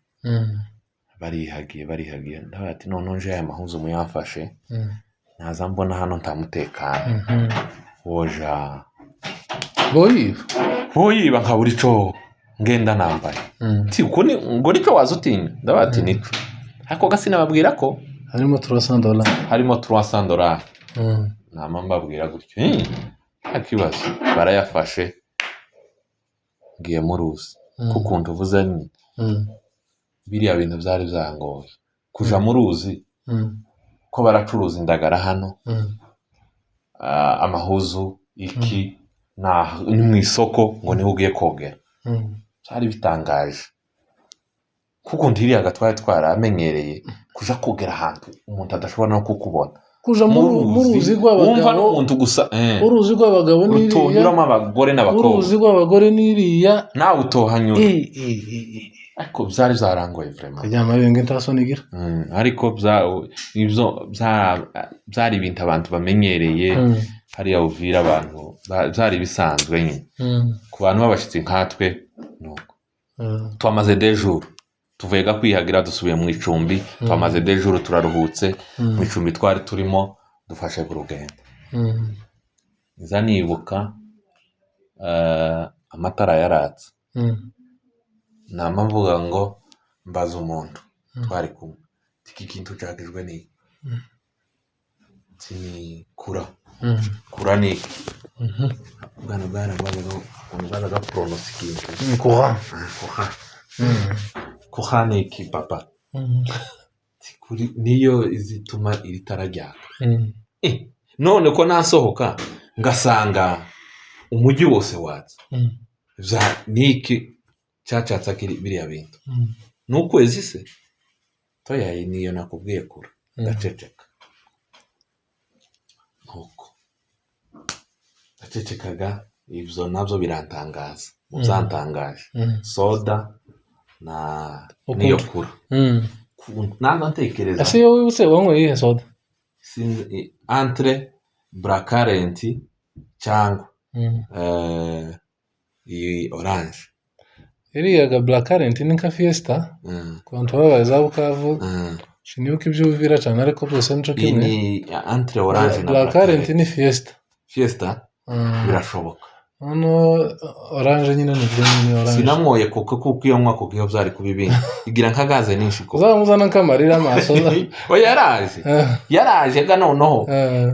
barihagiye ndavuze ati none nje aya mahuzo muyafashe naza mbona hano ntamutekano woja boyiba nkabura ico ngenda nambaye ti uko ni ngo nicyo wazutinya ndabati nico ariko gasi nababwira ko harimo $300 nama mbabwira gutyo akibazo barayafashe ngiye mu ruzi kuko nduvuze ni biriya bintu byari byangoye kuja mu ruzi ko baracuruza indagara hano amahuzu iki ni mu isoko ngo niho ugiye kogera cyari bitangaje kuko ndiriyaga twaramenyereye kuja kogera ahantu umuntu adashobora no kukubona kuja mu ruzi rw'abagabo wumva n'umuntu gusa uruzi rw'abagabo n'iriya utohanyuramo abagore n'abakobwa uruzi rw'abagore n'iriya nawe utohanyura ariko byari byarangoye vraiment kajya mabenge ntasonigira ariko ibyo byari ibintu abantu bamenyereye hariya uvira abantu byari bisanzwe nyine ku bantu babashitse nkatwe nuko twamaze 2 jours tuvuye kwihagira dusubiye mu icumbi twamaze 2 jours turaruhutse mu icumbi twari turimo dufashe ku rugendo nibuka amatara yaratse nama mvuga ngo mbaza umuntu twari kumwe iki kintu cyagijwe ni kura ni bwana baga pronostic kuha ni iki papa kuri niyo izituma iri tarajyaka none ko nasohoka ngasanga umujyi wose watse niki cyacatsa biriya bintu n'ukwezi se toyaye niyo nakubwiye kura ndaceceka nuko ndacecekaga ibyo nabyo birantangaza muzantangaje soda niyo kura naza ntekereza ese wowe use wanyweye soda entre blackcurrant cyangwa iyi orange. iriya ga blackcurrant ni nka fiesta ku bantu babaye za Bukavu sinibuka ibyo bivira cyane ariko byose nico kimwe. Ni entre orange na blackcurrant ni fiesta birashoboka. Hano orange nyine ni orange. Sinamwoye kuko iyo nywa kuko iyo byari kubibinga igira nka gaze ninshi ko uzamuzana kamarira amaso. Oya yaraje ga noneho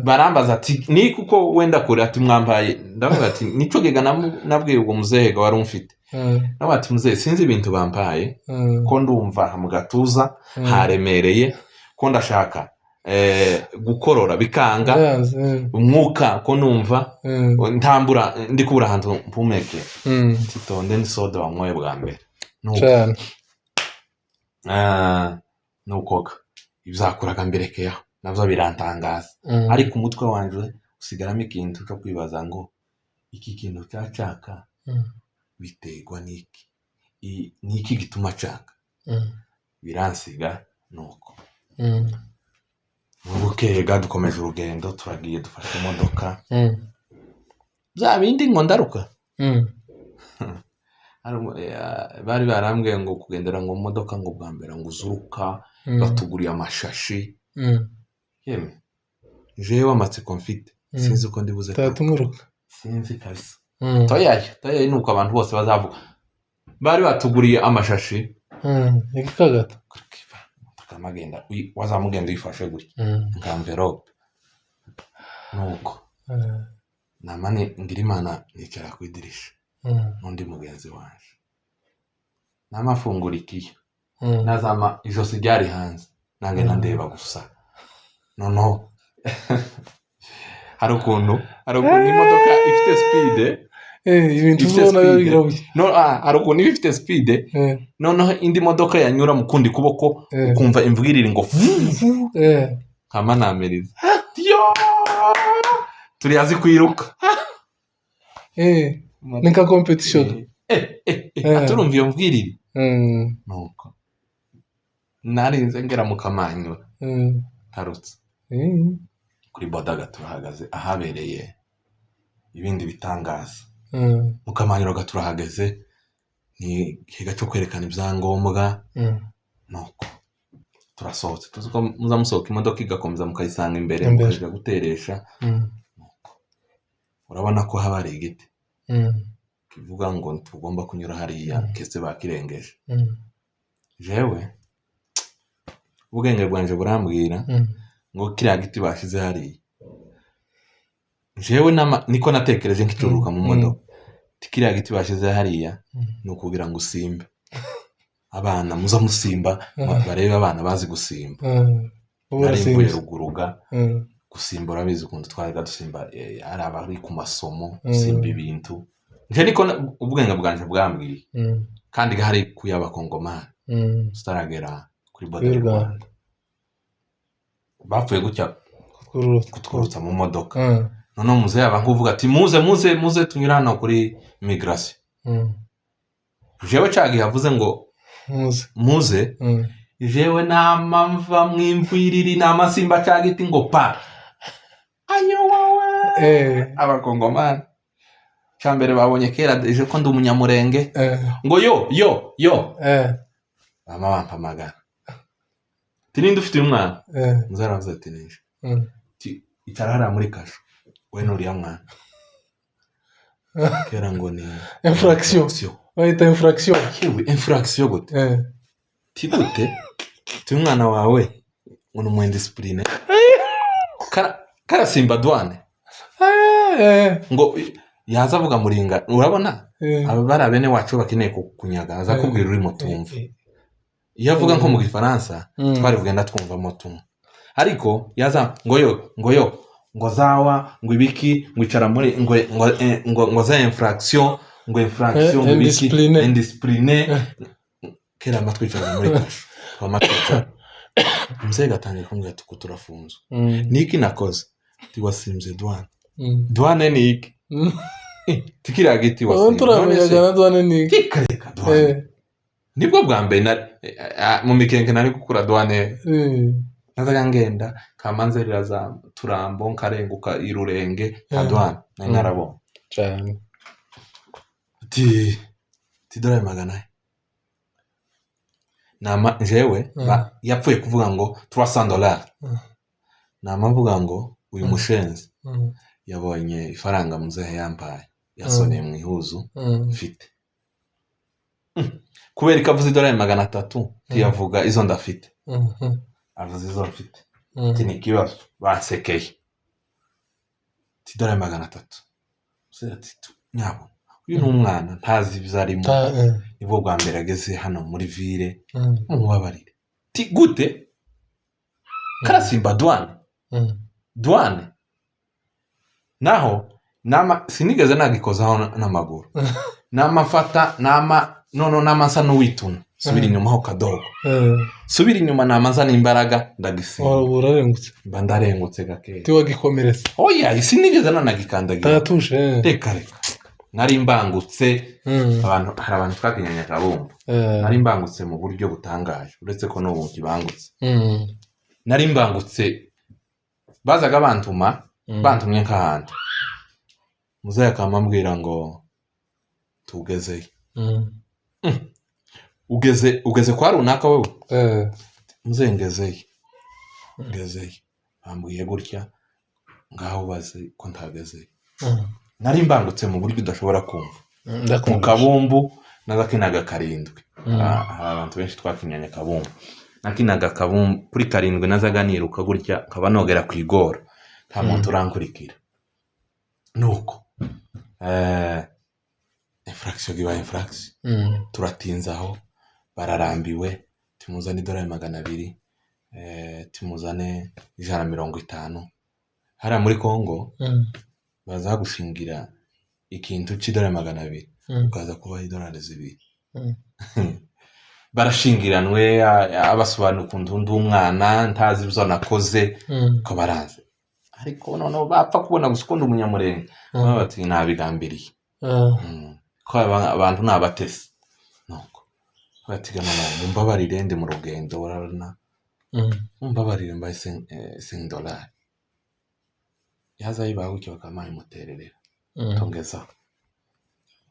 barambaza ati ni kuko wenda kure ati mwambaye ndavuga ati nico gega nabwiye ubwo muzehe ga wari umfite nabati muzehe sinzi ibintu bampaye ko ndumva mu gatuza haremereye ko ndashaka gukorora bikanga umwuka ko numva ntambura ndi kubura ahantu mpumeke titonde ni soda wamwoye bwa mbere cyane nukoga ibizakuraga mberekeyaho navyo birantangaza ariko umutwe wanje usigaramo ikintu cyo kwibaza ngo iki kintu cyacaka biterwa niki gituma caka biransiga nuko Bukega dukomeje urugendo turagiye dufashe imodoka bya bindi ngo ndaruka bari barambwiye ngo kugendera ngo modoka ngo bwa mbere ngo uzuruka batuguriye amashashi yemwe jewe amatsiko mfite sinzi uko ndibuze tatumuruka sinzi kabisa toyaye nuko abantu bose bazavuga bari batuguriye amashashi ikagata magenda wazamugenda uyifashe gutya nka envelope nuko namane ngira Imana nicara ku idirisha n'undi mugenzi wanje namafungura ikiyo nazama ijosi ryari hanze nange ndeba gusa noneho hari ukuntu imodoka ifite speed ibintu ubona birabuye hari ukuntu ifite speed noneho indi modoka yanyura mu kundi kuboko ukumva imvugirira ngo kama nameriza turi azi kwiruka nika competition aturumva iyo mvugirira nuko narinze ngera mu Kamanyu tarutse kuri bodaga turahagaze ahabereye ibindi bitangaza mu Kamanyu turahagaze ni kiga cyo kwerekana ibyangombwa nuko turasohotse tuzuko muzamusohoka imodoka igakomeza mukayisanga imbere mukaje guteresha nuko urabona ko habari igiti kivuga ngo tugomba kunyura hariya kese bakirengeje jewe ubwenge bwanje burambwira ngo kiriya giti bashize hariya jewe niko natekereje nkituruka mu modoka kiriya giti bashize hariya nukugira ngo usimbe abana muza musimba barebe abana bazi gusimba ari mvuye ruguruga gusimba urabizi ukuntu twariga dusimba ari abari ku masomo simba ibintu nje niko ubwenge bwanje bwambwiye kandi gahari kuyabakongomani staragera kuri boda bapfuye gutya kutwurutsa mu modoka noneho muze abantu uvuga ati muze tunyura hano kuri immigration jewe cagi yavuze ngo muze jewe namamva mwimviriri namasimba cagiti ngo pa ayo wowe abakongomani cyambere babonye kera je ko ndi umunyamurenge ngo yo mama bampamagara tinindi ufite umwana muzaravuze ati nije icarara muri kasho we nuriya mwana kera ngo ni infraction bayita infraction infraction gute tigute umwana wawe uno mu indiscipline karasimba douane ngo yaza avuga muringa urabona abara bene wacu bakeneye kunyaga aza kubwira uri mutumva iyo avuga nko mu Gifaransa twari kugenda twumva mutumva ariko yaza ngo zawa ngo ibiki ngo icara muri ngo za infraction ngo infraction ibiki indiscipline kera amatwicara muri kasho amatwicara mzee gatangiye kumbwira tuko turafunzwe niki nakoze tiwasimze douane ni iki tikira giti wasimze turamenyaga douane ni iki tikareka douane nibwo bwa mbere mu mikenke nari gukura douane nazaga ngenda kamanze riraza turambo nkarenguka irurenge kadwana nari narabonye cyane ati $100 magana nama jewe yapfuye kuvuga ngo $300 nama mvuga ngo uyu mushenzi yabonye ifaranga muzehe yampaye yasoneye mu ihuzu mfite kubera ikavuze $300 tiyavuga izo ndafite avuze izo mfite ati ni kibazo basekeye $300 ati nyabo uyu ni umwana ntazi bizarimo nibwo bwa mbere ageze hano muri ville mubabarire ti gute Karasimba douane naho nama sinigeze nagikozaho n'amaguru namafata namasa n'uwituna subira inyuma ho kadogo subira inyuma namaza n'imbaraga ndagisimba urarengutse mba ndarengutse gake ti wagikomeretse oya sinigeze nanagikandagira tatushe reka nari mbangutse hari abantu twakinyanya kabumba nari mbangutse mu buryo butangaje uretse ko n'ubu kibangutse nari mbangutse bazaga bantumye nk'ahandi muzehe akamambwira ngo tugezeye ugeze kwa runaka wewe muzehe ngezeye bambwiye gutya ngaho bazi ko ntagezeye nari mbangutse mu buryo udashobora kumva mu kabumbu nazakinaga 7 hari abantu benshi twakinyanya kabumbu nakinaga kabumbu kuri 7 nazaga niruka gutya nkaba nogera kwigora nta muntu urankurikira nuko infraction giba infraction turatinzaho bararambiwe timuzane $200 timuzane $150 hara muri Kongo baza gushingira ikintu $200 ukaza kuba $2 barashingiranwe abasobanura ukuntu ndumwana ntazi ibyo nakoze ko baranze ariko none bapfa kubona gusukunda umunyamurenge bati nabigambiriye ko abantu nabatese nuko batigana mumbabarire ndi mu rugendo warana mumbabarire mbaye $5 yaza yibaho cyo kama imutererera tongeza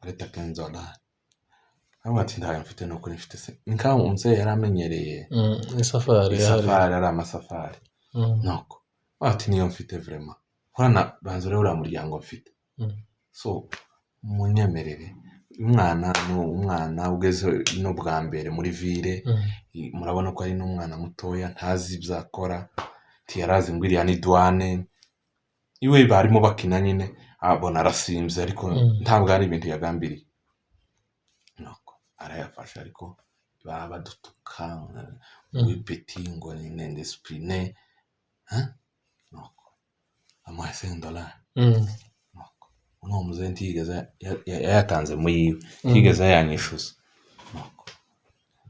leta $10 ati ndaye mfite no kuri mfite nka umze yaramenyereye isafari ari amasafari nuko ati niyo mfite vraiment hana banzure ura muryango mfite so munyemerere umwana ugeze no bwa mbere muri ville murabona ko ari n'umwana mutoya ntazi byakora tiyarazi ngwiriya ni douane iwe barimo bakina nyine abona arasimze ariko ntabwo ari ibintu yagambiriye nuko arayafasha ariko baba dutuka wipeti ngo ni ndiscipline nuko amuha $5 nuko uno muzenti yigeze yatanze muyiwe yigeze yanyishuza nuko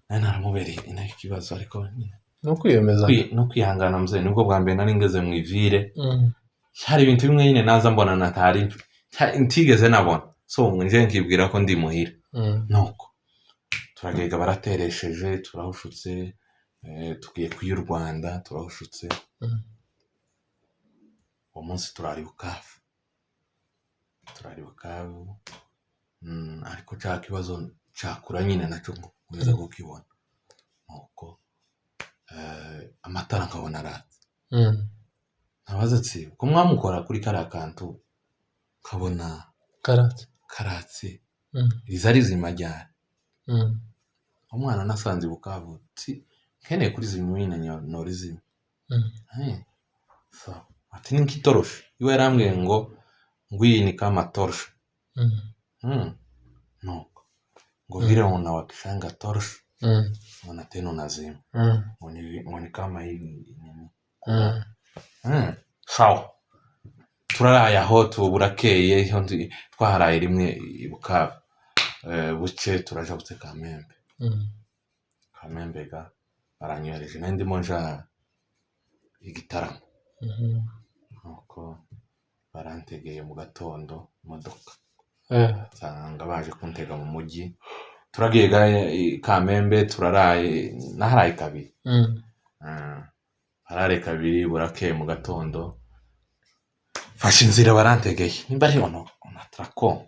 naramubereye ina kibazo ariko no kwiyemeza no kwihangana muzee nibwo bwa mbere nari ngeze mu ivire hari ibintu bimwe nyine naza mbona natari ntigeze nabona so nje nkibwira ko ndi muhira nuko turagega barateresheje turahushutse tugiye kuy'u Rwanda turahushutse umunsi turari bukavu ariko cya kibazo cyakura nyine nacyo ngeze kukibona nuko amatara nkabona aratse nabaza ati ko mwamukora kuri kariya kantu kabona karatse rizari zimajyana umwana nasanze bukavu ti kene kuri zimwina norizime so ati nikitoroshe iwe yarambwiye ngo ngwini kama toroshe no ngo vile unawakishanga toroshe wana tena unazima ngoni kama hii sawa turaraye aho tuburakeye twaharaye rimwe ibukavu buke turaja gutse Kamembe ga baranyohereje ndimo nja igitaramo nuko barantegeye mu gatondo imodoka sanga baje kuntega mu mujyi turagiye Kamembe turaraye naharaye kabiri harare kabiri burakeye mu gatondo fashe inzira barantegeye nimba ari ono Tracom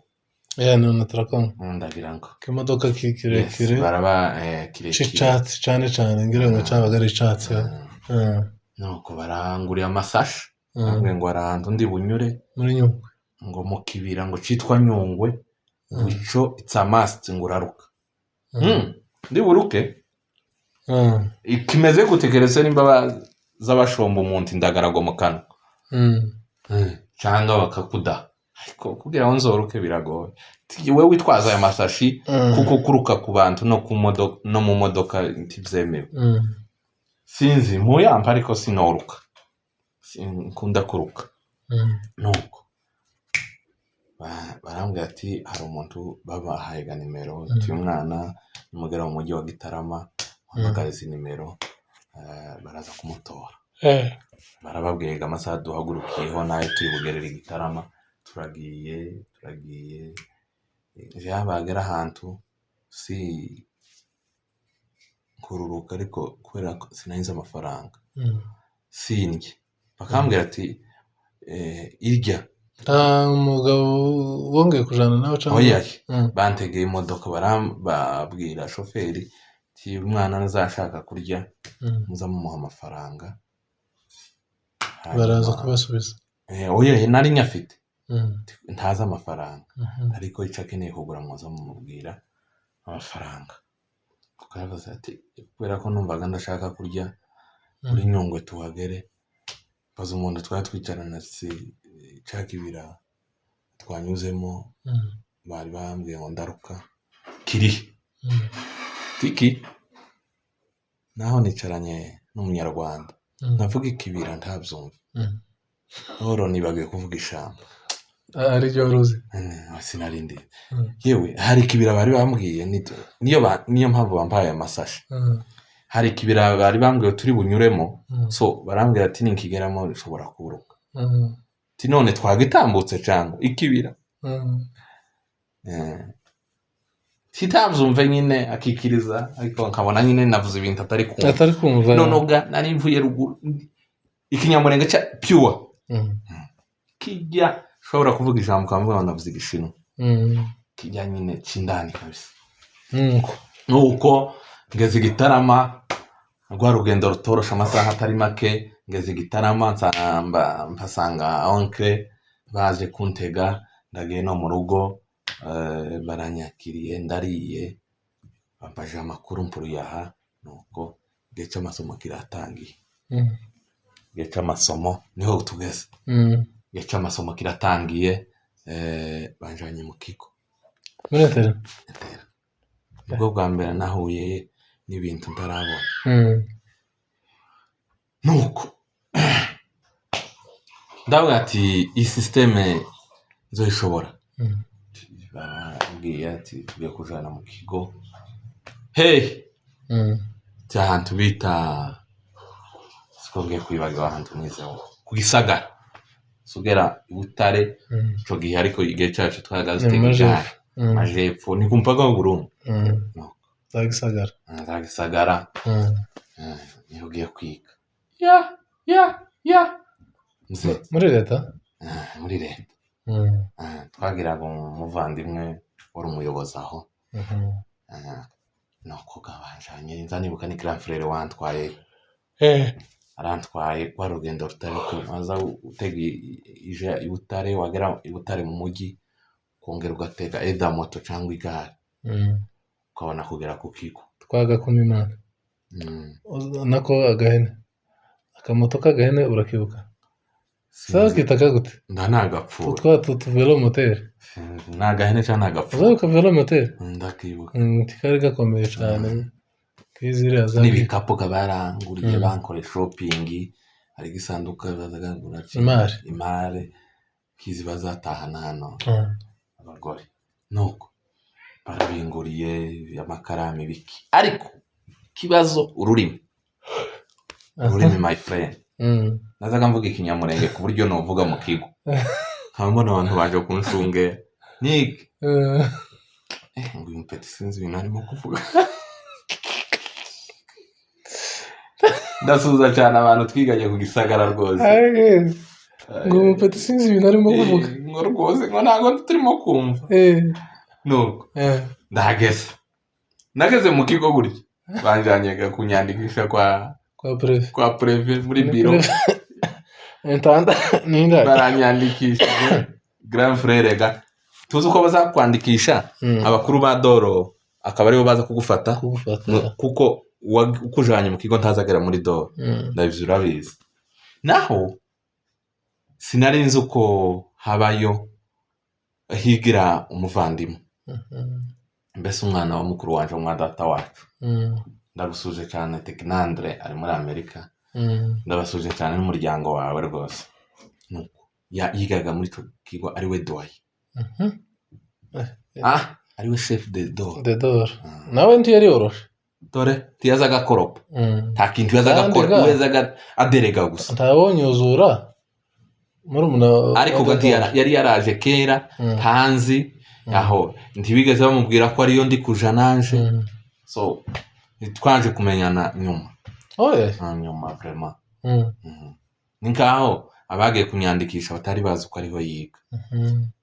none Tracom ndagira ngo kimodoka kirekire baraba kirekire c'icatsi cane ngira ngo cabaga ari icatsi nuko baranguriye amasashi bamwe ngo arantu ndi bunyure muri Nyungwe ngo mu kibira ngo citwa Nyungwe ico it's a must nguraruka ndi buruke ikimeze gutekereza nimba z'abashomba umuntu indagarago mu kanwa cyangwa bakakuda ariko kugira ngo nzoruke biragoye wewe witwaza aya masashi kuko kuruka ku bantu no mu modoka ntibyemewe sinzi muyampa ariko sinoruka sinkunda kuruka nuko barambwira ati hari umuntu babahaye ga nimero y'umwana n'umugera mu mujyi wa Gitarama hamagara izi nimero baraza kumutora barababwiye amasaha duhagurukiyeho nayo turi bugerera Gitarama turagiye bagera ahantu si kururuka ariko kubera sinahize amafaranga sindye bakambwira ati irya umugabo wongeye kujana nawe cyangwa oya bantegeye imodoka barambabwira shoferi ati umwana nazashaka kurya muza mumuha amafaranga baraza kubasubiza oya nari nyafite ntaza amafaranga ariko ico akeneye kugura muza mumubwira amafaranga kukabaza ati kubera ko numvaga ndashaka kurya muri Nyungwe tuhagere baza umuntu twatwicarana cakibira twanyuzemo bari bambwiye ngo ndaruka kiri tiki naho nicaranye n'umunyarwanda navuga ikibira ntabyumva oro nibagiye kuvuga ishamba ari ryo ruzi sinarindi yewe hari ikibira bari bambwiye niyo mpamvu bambaye amasashi hari ikibira bari bambwiye turi bunyuremo so barambwira ati ninkigeramo ushobora kuruka ati none twagitambutse cyangwa ikibira sitabyumve nyine akikiriza ariko nkabona nyine navuze ibintu atari kumva nonoga nari mvuye ruguru ikinyamurenge cya pure kijya ushobora kuvuga ijambo ukavuga ngo navuze igishino kijya nyine cindani kabisa nuko ngeze Gitarama rwa rugendo rutorosha amasaha atari make ngeze Gitarama mpasanga oncle baje kuntega ndagiye no mu rugo baranyakiriye ndariye bampaje amakuru mpuruyaha nuko gihe cy'amasomo kiratangiye gihe cy'amasomo niho tugeze gihe cy'amasomo kiratangiye banjanye mu kigo Munetera ubwo bwa mbere nahuye n'ibintu ntarabona nuko ndavuga ati iyi systeme zoishobora barambwiye ati tugiye kujana mu kigo cy'ahantu bita sikobwiye kwibagira ahantu mwizeho ku Gisagara sugera Butare ico gihe ariko igihe cyacu twagaze tegera majepfo ni kumpaga w'Uburundi za Gisagara niho ugiye kwiga muri leta twagiraga umuvandimwe wari umuyobozi aho nuko gabanjanye nza nibuka ni grand frère wantwaye arantwaye kwa rugendo rutari ko aza utega ije Ibutare wagera Ibutare mu mujyi kongera ugatega eda moto cyangwa igare ukabona kugera ku kigo twagakoma Imana nako agahene akamoto k'agahene urakibuka sawa kitaka gute ndanagapfu tutuvelo moteri nagahene cyane nagapfu uzaruka velo moteri ndakibuka tikari gakomeye cyane kizira za n'ibikapu kabaranguriye bankore shopping ari gisanduka bazagagura imare kizi bazatahana hano abagore nuko barabinguriye amakarami biki ariko kibazo ururimi my friend nazaga mvuga ikinyamurenge ku buryo novuga mu kigo nkabona abantu baje kunshunge niki ngo impeti sinzi ibintu arimo kuvuga ndasuhuza cyane abantu twiganye ku Gisagara rwose ngo umupeti sinzi ibintu arimo kuvuga ngo rwose ngo ntabwo turimo kumva nuko nageze mu kigo gutya banjanye kunyandikisha kwa preve muri biro baranyandikishije grand frere ga tuzi uko baza kwandikisha abakuru ba doro akaba aribo baza kugufata kuko ukujanye mu kigo ntazagera muri doro ndabizi urabizi naho sinari nzi uko habayo higira umuvandimwe mbese umwana wa mukuru wanje umwa data wacu ndagusuje cyane Tekinandre ari muri Amerika ndabasuje cyane n'umuryango wawe rwose nuko yigaga muri icyo kigo ari we doye ari we chef de dor nawe ntiyari yoroshe dore tiyazaga koropa nta kintu yazaga aderega gusa ntabonyuzura ariko gati yari yaraje kera hanzi aho ntibigeze bamubwira ko ariyo ndi kuja nanje so twaje kumenyana nyuma nyuma vraiment ninkaho abagiye kunyandikisha batari bazi ko ariho yiga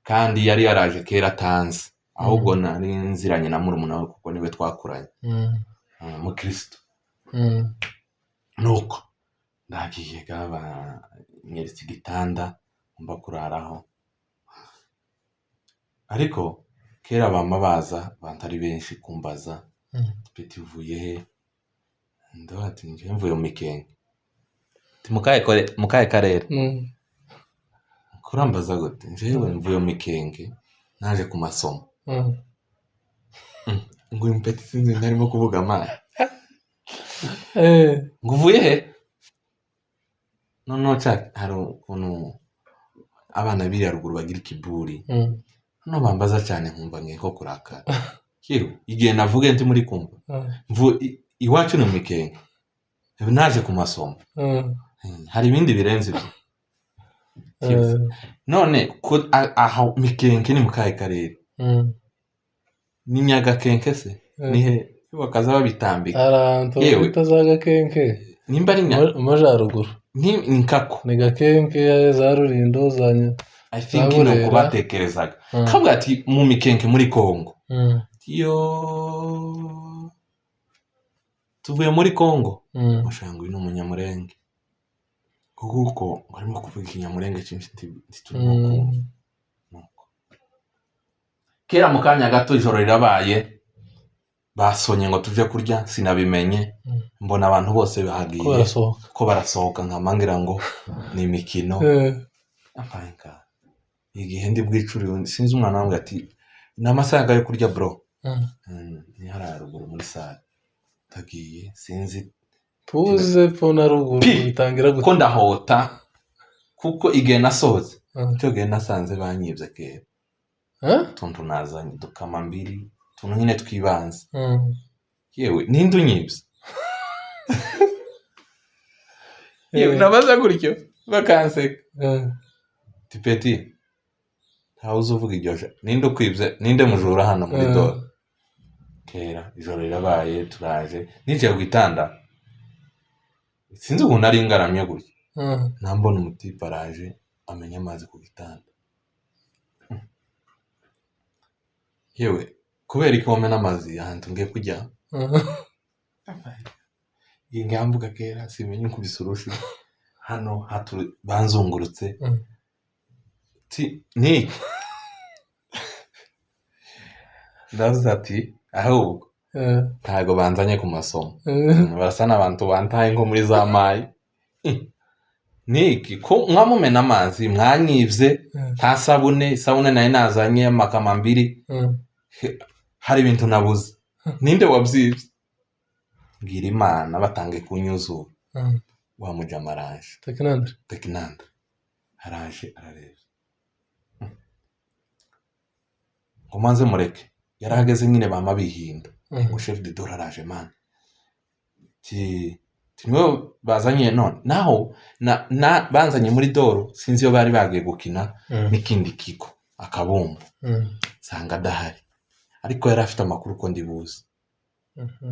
kandi yari yaraje kera tanzi ahubwo nari nziranye na murumuna we kuko niwe twakuranye mu Kristo nuko ndagiye gaba nyeretse igitanda mba kuraraho ariko kera bamabaza bantari benshi kumbaza peti uvuye he ndabati nje mvuye mu Mikenge mukaye karere kurambaza gute njewe mvuye mu Mikenge naje ku masomo ngo impeti sinzi narimo kuvuga amana ngo uvuye he no chat hari ukuntu abana biri haruguru bagira ikiburi no bambaza cyane nkumva nko kurakara kiro igihe navuge nti muri kumva iwacu ni mu Mikenge naje ku masomo hari ibindi birenze ibyo none aho Mikenge ni mukaye karere ni Nyagakenke se nihe bakaza babitambika yewe bitazaga kenke nimba ari amajaruguru ni nkako ni Gakenke za Rulindo zanya I think no kubatekerezaga kabwa ati mu Mikenge muri Kongo yo tuvuye muri Kongo mushango ino munyamurenge kuko barimo kuvuga ikinyamurenge cyinshi turimo nuko kera mu kanya gato ijoro rirabaye basonye ngo tuje kurya sinabimenye mbona abantu bose bahagiye ko barasohoka nkamangira ngo ni imikino apanka igihe ndi bwicuri sinzi umwana wangu ati namasaga yo kurya bro ni hararuguru muri sale tagiye sinzi tuze pona ruguru bitangira gute ko ndahota kuko igihe nasoze cyo gihe nasanze banyibye kera tuntu nazanye dukama mbiri tuntu nyine twibanze yewe ninde unyibye yewe nabaza gutyo bakanseka tipeti ntawe uzuvuga iryo ninde ukwibye ninde mujura hano muri dore kera ijoro rirabaye turaje nicaye ku gitanda sinzi ukuntu ari ngaramye gutya nambona umutipe araje amenya amazi ku gitanda yewe kubera ko wamena amazi ahantu ngiye kujya ngambuka kera simenye nkubisurushi hano banzungurutse ni ndavuze ati ahubwo ntago banzanye ku masomo barasa n'abantu bantaye nko muri za mayi niki ko mwamumena amazi mwanyivye nta isabune nayo nazanye amakama mbiri hari ibintu nabuze ninde wabyivye ngira Imana batange kunyuzura wa mujamaraje Tekinandre haraje arareba ngo manze mureke yarahageze nyine bama bihinda ngo chef de dor araje man niwe bazanye none naho na banzanye muri doro sinzi yo bari bagiye gukina n'ikindi kigo akabumba sanga dahari ariko yari afite amakuru ko ndibuze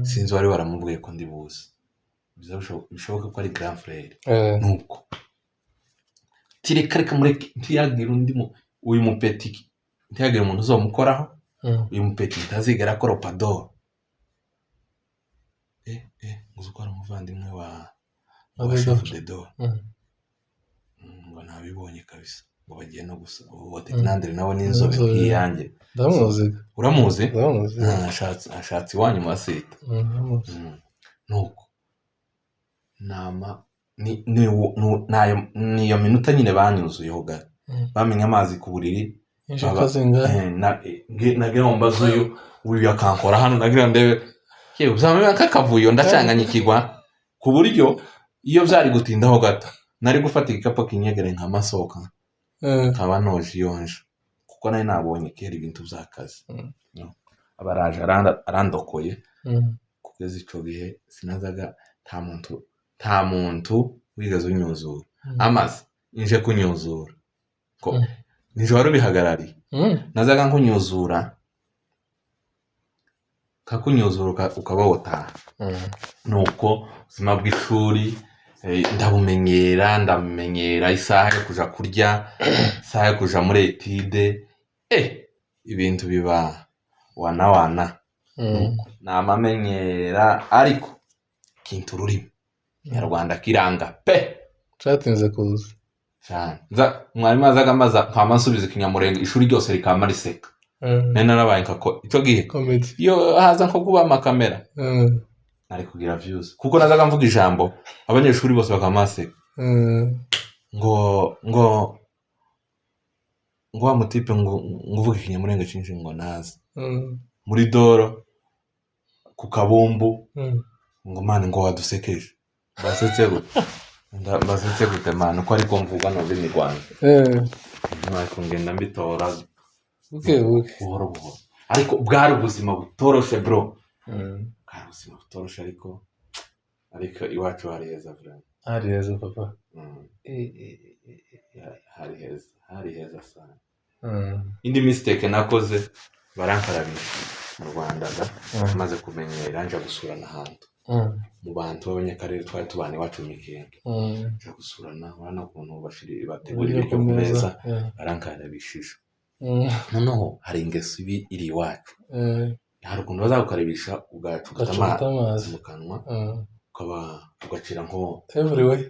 sinzi wari waramubwiye ko ndibuze bishoboka ko ari grand frère nuko tireka mureke ntiyagira undi uyu mupeti ntiyagira umuntu uzomukoraho uyu mupeti ntazigera akora pador nguzukora umuvandimwe wa chef de do ngo nabibonye kabisa ngo bagiye no gusa uwo Tekinandre nawe n'inzobe kiyange ndamuzi uramuzi ashatse iwanyu masita nuko nama niyo minota nyine banyuzuyeho gato bamenye amazi ku buriri nagira ngo mbaze uyu akankora hano nagira ndebe yewe uzamenya kakavuyo ndacanganyikirwa ku buryo iyo byari gutindaho gato nari gufata igikapo kinyegere nk'amasoka nkaba noje yonje kuko nari nabonye kera ibintu by'akazi abaraje arandokoye kugeza ico gihe sinazaga nta muntu wigeze unyuzura amazi inje kunyuzura ko nije wari bihagarari nazaga nkunyuzura kakunyuzura ukaba wotaha nuko ubuzima bw'ishuri ndamenyera isaha yo kuja kurya isaha yo kuja muri etide ibintu biba wana namamenyera ariko kintu rurimi nyarwanda kiranga pe cyatinze kuza cyane mwarimu azaga amaza nkamansubiza Kinyamurenge ishuri ryose rikama riseka nene nabaye nkako ico gihe iyo haza nko kuba amakamera nari kugira views kuko nazaga mvuga ijambo abanyeshuri bose bakamaseka ngo amutipe ngo uvuga Kinyamurenge cinshi ngo nazi muri doro ku kabumbu ngo mane ngo wadusekeje basetse gute mane uko ariko mvuga no bini Rwanda nako ngenda mbitora buhoro ariko bwari ubuzima butoroshe bro bwari ubuzima butoroshe ariko iwacu hari heza vraiment hari heza papa hari heza sana indi mistake nakoze barankarabisha mu Rwanda maze kumenyera nje gusurana ahantu mu bantu b'abanyakarere twari tubana iwacu Mikenge nje gusurana urana ukuntu bashiri bategura ibyo kumeza barankarabishije noneho hari ingeso ibi iri iwacu hari ukuntu bazagukarabisha ugacuta amazi mu kanwa ukaba ugacira nko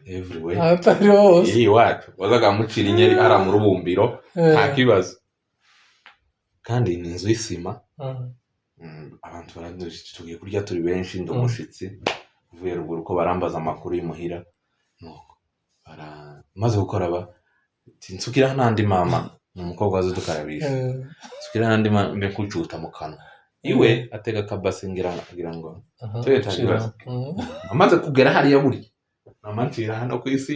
everywhere atari hose iri iwacu wazaga mucira inyeri ara mu rubumbiro nta kibazo kandi ni inzu y'isima abantu tugiye kurya turi benshi ndumushitsi uvuye ruguru ko barambaza amakuru y'imuhira nuko maze gukora tinsukira nandi mama umukobwa wazo dukarabisha sukira nandi mbe kucuta mu kanwa iwe atega kabase ngira ngo twetagira amaze kugera hari yaburi amancira hano ku isi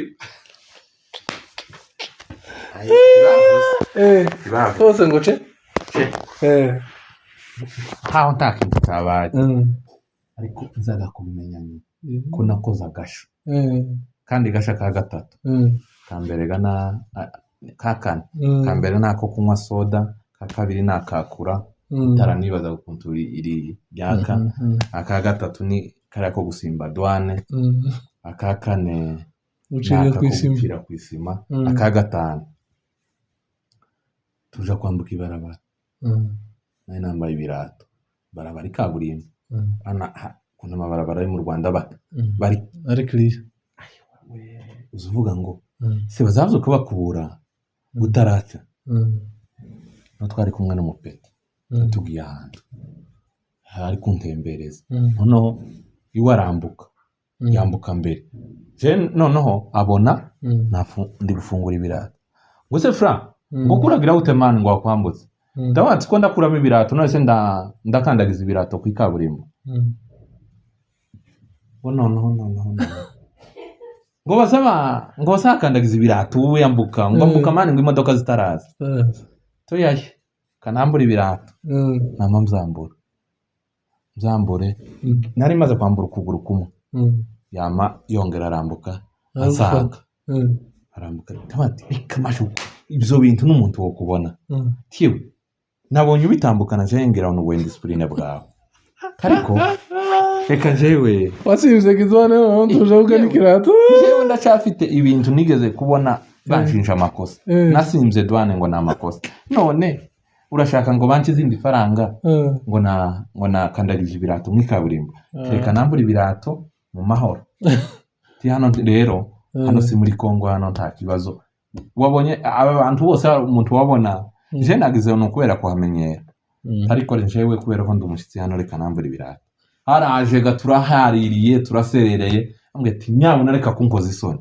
hose ngo ce haho ntakintu cyabaye ariko nzaga kumenya ko nakoza gasho kandi gasha ka gatatu kambere gana kakane kambere nako kunywa soda kakabiri nakakura taranibaza ukuntu iri byaka aka gatatu ni kara ko gusimba douane aka kane ucira ku isima aka gatanu tuja kwambuka ibarabara nayo nambaye ibirato barabara ikaburimbo kuna amabarabara yo mu Rwanda bari clear uzuvuga ngo se bazavuze ko bakubura gutaraca no twari kumwe n'umupeti tugiye ahantu hari kuntembereza noneho iwe arambuka yambuka mbere je noneho abona ndi gufungura ibirato ngo se Frank ngo kuragira ute man ngo akwambutse ndabanze ko ndakuramo ibirato none se ndakandagiza ibirato ku ikaburimbo no ngo basakandagiza ibirato ubu yambuka ngo ambuka mani ngo imodoka zitaraza toyaye kanambura ibirato nama mzambure nari maze kwambura ukuguru kumwe yama yongera arambuka asanga arambuka tamati bikamasho ibyo bintu n'umuntu wo kubona tiwe nabonye ubitambukana je ngira no wenda discipline bwawe ariko reka jewe wasinze kizwane none tuje ugana ikirato jewe ndacafite ibintu nigeze kubona banshinja amakosa nasimvye douane ngo na amakosa none urashaka ngo banki izindi faranga ngo na kandarije ibirato mwikaburimbo reka nambura ibirato mu mahoro ti hano rero hano si muri Kongo hano nta kibazo wabonye aba bantu bose umuntu wabona je nagize no kubera kuhamenyera ariko jewe kubera ko ndumushitsi hano reka nambura ibirato haraje gatura haririye turaserereye ambwe ati nyabona reka kunkoza isoni